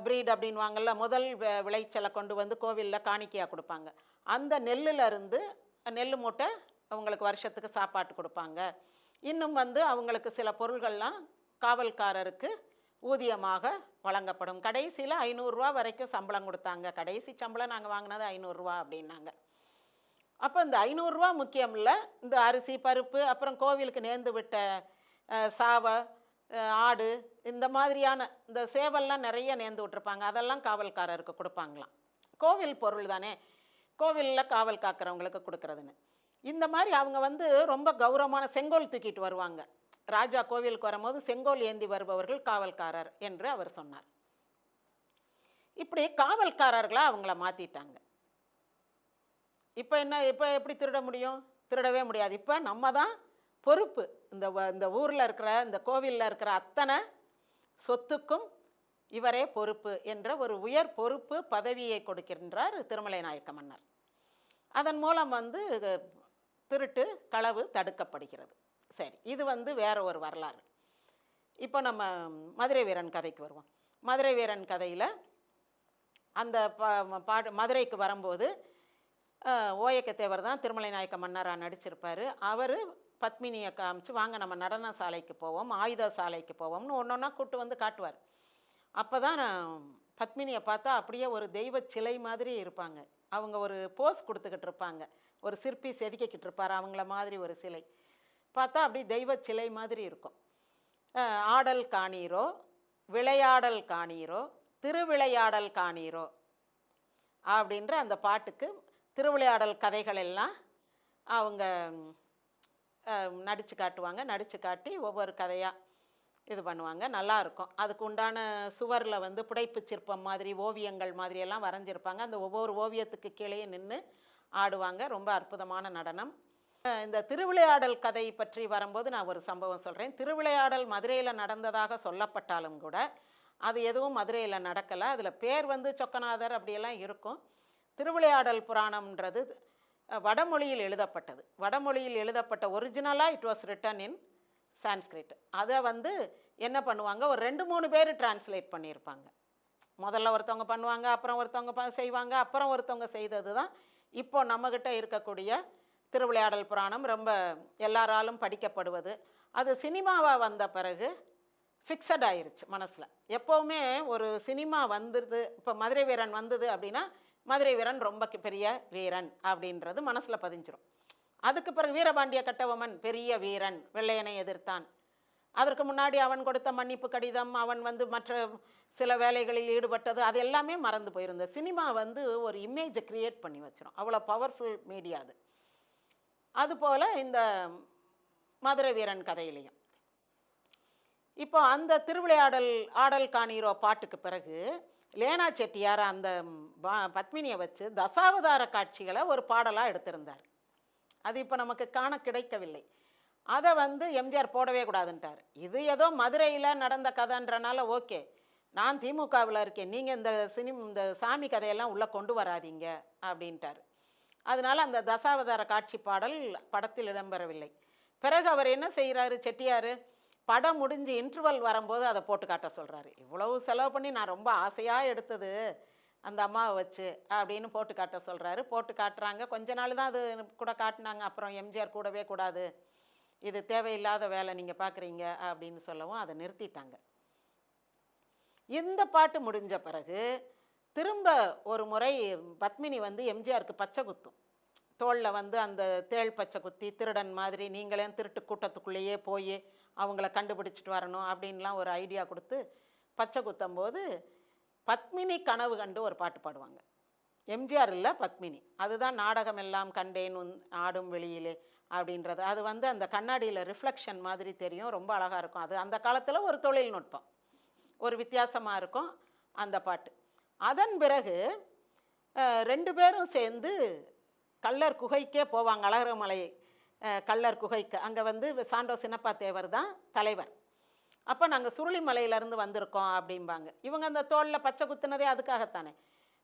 ப்ரீட் அப்படின்வாங்கள்ல, முதல் விளைச்சலை கொண்டு வந்து கோவிலில் காணிக்கையாக கொடுப்பாங்க. அந்த நெல்லிருந்து நெல் மூட்டை அவங்களுக்கு வருஷத்துக்கு சாப்பாட்டு கொடுப்பாங்க. இன்னும் வந்து அவங்களுக்கு சில பொருள்கள்லாம் காவல்காரருக்கு ஊதியமாக வழங்கப்படும். கடைசியில் 500 ரூபா வரைக்கும் சம்பளம் கொடுத்தாங்க. கடைசி சம்பளம் நாங்கள் வாங்கினது 500 ரூபா அப்படின்னாங்க. அப்போ இந்த 500 ரூபா முக்கியம் இல்லை, இந்த அரிசி பருப்பு அப்புறம் கோவிலுக்கு நேர்ந்து விட்ட சாவை, ஆடு, இந்த மாதிரியான இந்த சேவல்லாம் நிறைய நேர்ந்து விட்டுருப்பாங்க, அதெல்லாம் காவல்காரருக்கு கொடுப்பாங்களாம். கோவில் பொருள் தானே, கோவிலில் காவல் காக்கிறவங்களுக்கு கொடுக்குறதுன்னு. இந்த மாதிரி அவங்க வந்து ரொம்ப கௌரவமான செங்கோல் தூக்கிட்டு வருவாங்க. ராஜா கோவிலுக்கு வரும்போது செங்கோல் ஏந்தி வருபவர்கள் காவல்காரர் என்று அவர் சொன்னார். இப்படி காவல்காரர்களாக அவங்கள மாற்றிட்டாங்க. இப்போ என்ன, இப்போ எப்படி திருட முடியும்? திருடவே முடியாது. இப்போ நம்ம தான் பொறுப்பு. இந்த ஊரில் இருக்கிற, இந்த கோவிலில் இருக்கிற அத்தனை சொத்துக்கும் இவரே பொறுப்பு என்ற ஒரு உயர் பொறுப்பு பதவியை கொடுக்கின்றார் திருமலை நாயக்க மன்னர். அதன் மூலம் வந்து திருட்டு களவு தடுக்கப்படுகிறது. சரி, இது வந்து வேற ஒரு வரலாறு. இப்போ நம்ம மதுரை வீரன் கதைக்கு வருவோம். மதுரை வீரன் கதையில் அந்த மதுரைக்கு வரும்போது ஓயக்கத்தேவர் தான் திருமலை நாயக்க மன்னராக நடிச்சிருப்பார். அவர் பத்மினியை காமிச்சு, வாங்க நம்ம நடன சாலைக்கு போவோம், ஆயுத சாலைக்கு போவோம்னு ஒன்றா கூப்பிட்டு வந்து காட்டுவார். அப்போ தான் பத்மினியை பார்த்தா அப்படியே ஒரு தெய்வ சிலை மாதிரி இருப்பாங்க. அவங்க ஒரு போஸ் கொடுத்துக்கிட்டு இருப்பாங்க, ஒரு சிற்பி செதுக்கிக்கிட்டு இருப்பார் அவங்கள மாதிரி ஒரு சிலை. பார்த்தா அப்படி தெய்வ சிலை மாதிரி இருக்கும். ஆடல் காணீரோ, விளையாடல் காணீரோ, திருவிளையாடல் காணீரோ அப்படின்ற அந்த பாட்டுக்கு திருவிளையாடல் கதைகள் எல்லாம் அவங்க நடித்து காட்டுவாங்க. நடித்து காட்டி ஒவ்வொரு கதையாக இது பண்ணுவாங்க. நல்லாயிருக்கும். அதுக்கு உண்டான சுவரில் வந்து புடைப்பு சிற்பம் மாதிரி ஓவியங்கள் மாதிரியெல்லாம் வரைஞ்சிருப்பாங்க. அந்த ஒவ்வொரு ஓவியத்துக்கு கீழே நின்று ஆடுவாங்க. ரொம்ப அற்புதமான நடனம். இந்த திருவிளையாடல் கதை பற்றி வரும்போது நான் ஒரு சம்பவம் சொல்கிறேன். திருவிளையாடல் மதுரையில் நடந்ததாக சொல்லப்பட்டாலும் கூட அது எதுவும் மதுரையில் நடக்கலை. அதில் பேர் வந்து சொக்கநாதர் அப்படியெல்லாம் இருக்கும். திருவிளையாடல் புராணம்ன்றது வடமொழியில் எழுதப்பட்டது. வடமொழியில் எழுதப்பட்ட ஒரிஜினலாக it was written in Sanskrit. அதை வந்து என்ன பண்ணுவாங்க, ஒரு 2-3 பேர் டிரான்ஸ்லேட் பண்ணியிருப்பாங்க. முதல்ல ஒருத்தவங்க பண்ணுவாங்க, அப்புறம் ஒருத்தவங்க செய்வாங்க, அப்புறம் ஒருத்தவங்க செய்தது தான் இப்போ நம்மக்கிட்ட இருக்கக்கூடிய திருவிளையாடல் புராணம். ரொம்ப எல்லாராலும் படிக்கப்படுவது. அது சினிமாவாக வந்த பிறகு ஃபிக்ஸட் ஆயிருச்சு மனசில். எப்போவுமே ஒரு சினிமா வந்துடுது, இப்போ மதுரை வீரன் வந்தது அப்படின்னா மதுரை வீரன் ரொம்ப பெரிய வீரன் அப்படின்றது மனசில் பதிஞ்சிடும். அதுக்கு பிறகு வீரபாண்டிய கட்டபொம்மன் பெரிய வீரன், வெள்ளையனை எதிர்த்தான். அதற்கு முன்னாடி அவன் கொடுத்த மன்னிப்பு கடிதம், அவன் வந்து மற்ற சில வேலைகளில் ஈடுபட்டது, அது எல்லாமே மறந்து போயிருந்த சினிமா வந்து ஒரு இமேஜை க்ரியேட் பண்ணி வச்சிடும். அவ்வளோ பவர்ஃபுல் மீடியா அது. அதுபோல் இந்த மதுரை வீரன் கதையிலையும் இப்போ அந்த திருவிளையாடல் ஆடல் காணீரோ பாட்டுக்கு பிறகு லேனா செட்டியார் அந்த பத்மினியை வச்சு தசாவதார காட்சிகளை ஒரு பாடலாக எடுத்திருந்தார். அது இப்போ நமக்கு காண கிடைக்கவில்லை. அதை வந்து எம்ஜிஆர் போடவே கூடாதுன்ட்டார். இது ஏதோ மதுரையில் நடந்த கதைன்றனால ஓகே, நான் திமுகவில் இருக்கேன், நீங்கள் இந்த சாமி கதையெல்லாம் உள்ளே கொண்டு வராதீங்க அப்படின்ட்டார். அதனால் அந்த தசாவதார காட்சி பாடல் படத்தில் இடம்பெறவில்லை. பிறகு அவர் என்ன செய்கிறாரு செட்டியார், படம் முடிஞ்சு இன்டர்வல் வரும்போது அதை போட்டு காட்ட சொல்கிறாரு. இவ்வளவு செலவு பண்ணி நான் ரொம்ப ஆசையாக எடுத்தது அந்த அம்மாவை வச்சு அப்படின்னு போட்டு காட்ட சொல்கிறாரு. போட்டு காட்டுறாங்க. கொஞ்ச நாள் தான் அது கூட காட்டினாங்க. அப்புறம் எம்ஜிஆர் கூடவே கூடாது, இது தேவையில்லாத வேலை நீங்கள் பார்க்குறீங்க அப்படின்னு சொல்லவும் அதை நிறுத்திட்டாங்க. இந்த பாட்டு முடிஞ்ச பிறகு திரும்ப ஒரு முறை பத்மினி வந்து எம்ஜிஆருக்கு பச்சை குத்தும். தோளில் வந்து அந்த தேள் பச்சை குத்தி, திருடன் மாதிரி நீங்களே திருட்டு கூட்டத்துக்குள்ளேயே போய் அவங்கள கண்டுபிடிச்சிட்டு வரணும் அப்படின்லாம் ஒரு ஐடியா கொடுத்து பச்சை குத்தும் போது பத்மினி கனவு கண்டு ஒரு பாட்டு பாடுவாங்க. எம்ஜிஆர் இல்லை, பத்மினி. அதுதான் நாடகம் எல்லாம் கண்டேன் ஆடும் வெளியிலே அப்படின்றது. அது வந்து அந்த கண்ணாடியில் ரிஃப்ளெக்ஷன் மாதிரி தெரியும், ரொம்ப அழகாக இருக்கும். அது அந்த காலத்தில் ஒரு தொழில்நுட்பம், ஒரு வித்தியாசமாக இருக்கும் அந்த பாட்டு. அதன் பிறகு 2 பேரும் சேர்ந்து கள்ளர் குகைக்கே போவாங்க. அழகர்மலை கள்ளர் குகைக்கு. அங்கே வந்து சாண்டோ சின்னப்பா தேவர் தான் தலைவர். அப்போ நாங்கள் சுருளிமலையிலேருந்து வந்திருக்கோம் அப்படிம்பாங்க. இவங்க அந்த தோளில் பச்சை குத்துனதே அதுக்காகத்தானே.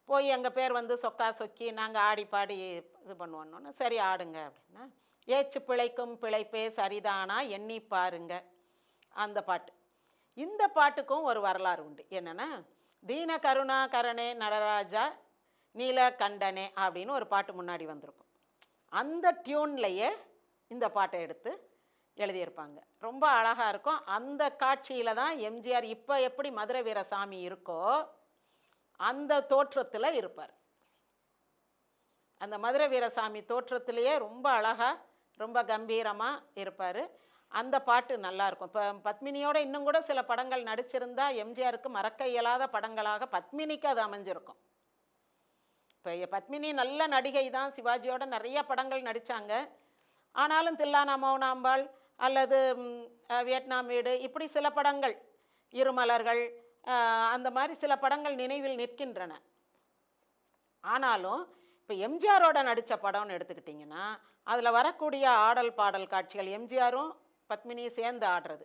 போய் எங்கள் பேர் வந்து சொக்கா சொக்கி நாங்கள் ஆடி பாடி இது பண்ணுவோன்னு, சரி ஆடுங்க அப்படின்னா, ஏச்சு பிழைக்கும் பிழைப்பே சரிதானா எண்ணி பாருங்க அந்த பாட்டு. இந்த பாட்டுக்கும் ஒரு வரலாறு உண்டு. என்னென்னா, தீன கருணா கரணே நடராஜா நீலகண்டனே அப்படின்னு ஒரு பாட்டு முன்னாடி வந்திருக்கும். அந்த டியூன்லையே இந்த பாட்டை எடுத்து எழுதியிருப்பாங்க. ரொம்ப அழகாக இருக்கும். அந்த காட்சியில் தான் எம்ஜிஆர் இப்போ எப்படி மதுரை வீரசாமி இருக்கோ அந்த தோற்றத்தில் இருப்பார். அந்த மதுரை வீரசாமி தோற்றத்திலேயே ரொம்ப அழகாக ரொம்ப கம்பீரமாக இருப்பார். அந்த பாட்டு நல்லாயிருக்கும். இப்போ பத்மினியோட இன்னும் கூட சில படங்கள் நடிச்சிருந்தா எம்ஜிஆருக்கு மறக்க இயலாத படங்களாக பத்மினிக்கு அது அமைஞ்சிருக்கும். இப்போ பத்மினி நல்ல நடிகை தான், சிவாஜியோட நிறைய படங்கள் நடித்தாங்க. ஆனாலும் தில்லானா மௌனாம்பாள் அல்லது வியட்நாம் வீடு, இப்படி சில படங்கள், இருமலர்கள், அந்த மாதிரி சில படங்கள் நினைவில் நிற்கின்றன. ஆனாலும் இப்போ எம்ஜிஆரோட நடித்த படம்னு எடுத்துக்கிட்டிங்கன்னா அதில் வரக்கூடிய ஆடல் பாடல் காட்சிகள், எம்ஜிஆரும் பத்மினியும் சேர்ந்து ஆடுறது,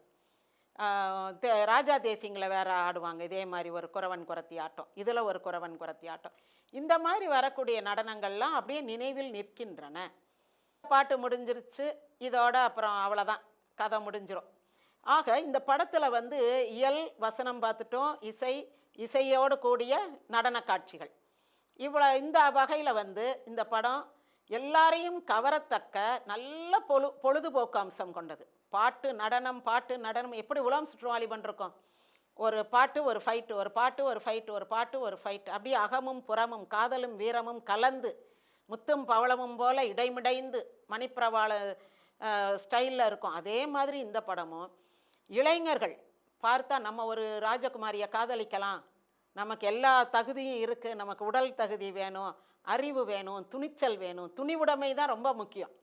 ராஜா தேசிங்கில் வேற ஆடுவாங்க இதே மாதிரி ஒரு குறவன் குறத்தி ஆட்டம், இதில் ஒரு குறவன் குறத்தி ஆட்டம், இந்த மாதிரி வரக்கூடிய நடனங்கள்லாம் அப்படியே நினைவில் நிற்கின்றன. பாட்டு முடிஞ்சிருச்சு, இதோட அப்புறம் அவ்வளோதான், கதை முடிஞ்சிடும். ஆக இந்த படத்தில் வந்து இயல் வசனம் பார்த்துட்டோம், இசையோடு கூடிய நடன காட்சிகள், இந்த வகையில் வந்து இந்த படம் எல்லாரையும் கவரத்தக்க நல்ல பொழுதுபோக்கு அம்சம் கொண்டது. பாட்டு நடனம் எப்படி உலகம் சுற்றுவாலிபன் இருக்கும், ஒரு பாட்டு ஒரு ஃபைட்டு, ஒரு பாட்டு ஒரு ஃபைட்டு, ஒரு பாட்டு ஒரு ஃபைட்டு, அப்படியே அகமும் புறமும் காதலும் வீரமும் கலந்து முத்தும் பவளமும் போல இடைமிடைந்து மணிப்பிரவாள ஸ்டைலில் இருக்கும். அதே மாதிரி இந்த படமும் இளைஞர்கள் பார்த்தா நம்ம ஒரு ராஜகுமாரியை காதலிக்கலாம், நமக்கு எல்லா தகுதியும் இருக்குது, நமக்கு உடல் தகுதி வேணும், அறிவு வேணும், துணிச்சல் வேணும், துணிவுடைமை தான் ரொம்ப முக்கியம்,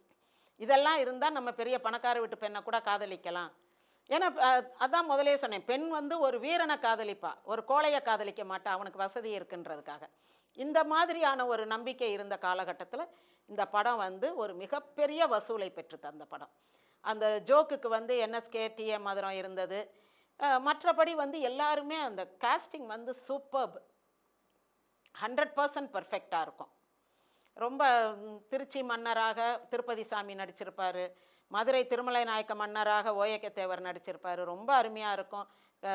இதெல்லாம் இருந்தால் நம்ம பெரிய பணக்கார வீட்டு பெண்ணை கூட காதலிக்கலாம். ஏன்னா அதான் முதலே சொன்னேன், பெண் வந்து ஒரு வீரனை காதலிப்பா, ஒரு கோழையை காதலிக்க மாட்டா, அவனுக்கு வசதி இருக்குன்றதுக்காக. இந்த மாதிரியான ஒரு நம்பிக்கை இருந்த காலகட்டத்தில் இந்த படம் வந்து ஒரு மிகப்பெரிய வசூலை பெற்று தந்த படம். அந்த ஜோக்குக்கு வந்து என்எஸ்கே டிஎம் மதுரம் இருந்தது. மற்றபடி வந்து எல்லாருமே அந்த காஸ்டிங் வந்து சூப்பர்ப், 100% பர்ஃபெக்டாக இருக்கும். ரொம்ப திருச்சி மன்னராக திருப்பதி சாமி நடிச்சிருப்பார், மதுரை திருமலை நாயக்க மன்னராக ஓயக்க தேவர் நடிச்சிருப்பார், ரொம்ப அருமையாக இருக்கும்.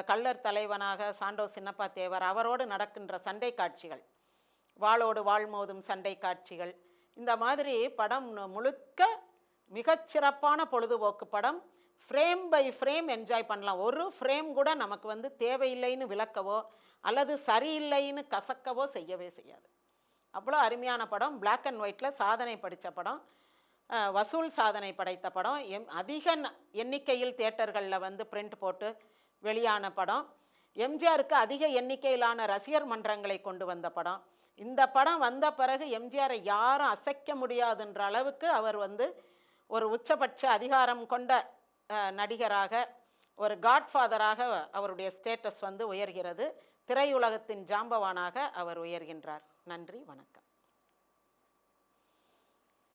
கள்ளர் தலைவனாக சாண்டோ சின்னப்பா தேவர், அவரோடு நடக்கின்ற சண்டை காட்சிகள், வாளோடு வாள் மோதும் சண்டை காட்சிகள், இந்த மாதிரி படம் முழுக்க மிகச்சிறப்பான பொழுதுபோக்கு படம். ஃப்ரேம் பை ஃப்ரேம் என்ஜாய் பண்ணலாம். ஒரு ஃப்ரேம் கூட நமக்கு வந்து தேவையில்லைன்னு விளக்கவோ அல்லது சரியில்லைன்னு கசக்கவோ செய்யவே செய்யாது. அவ்வளோ அருமையான படம். பிளாக் அண்ட் ஒயிட்டில் சாதனை படித்த படம், வசூல் சாதனை படைத்த படம், அதிக எண்ணிக்கையில் தியேட்டர்களில் வந்து பிரிண்ட் போட்டு வெளியான படம், எம்ஜிஆருக்கு அதிக எண்ணிக்கையிலான ரசிகர் மன்றங்களை கொண்டு வந்த படம். இந்த படம் வந்த பிறகு எம்ஜிஆரை யாரும் அசைக்க முடியாதுன்ற அளவுக்கு அவர் வந்து ஒரு உச்சபட்ச அதிகாரம் கொண்ட நடிகராக, ஒரு காட்ஃபாதராக அவருடைய ஸ்டேட்டஸ் வந்து உயர்கிறது. திரையுலகத்தின் ஜாம்பவானாக அவர் உயர்கின்றார். நன்றி, வணக்கம்.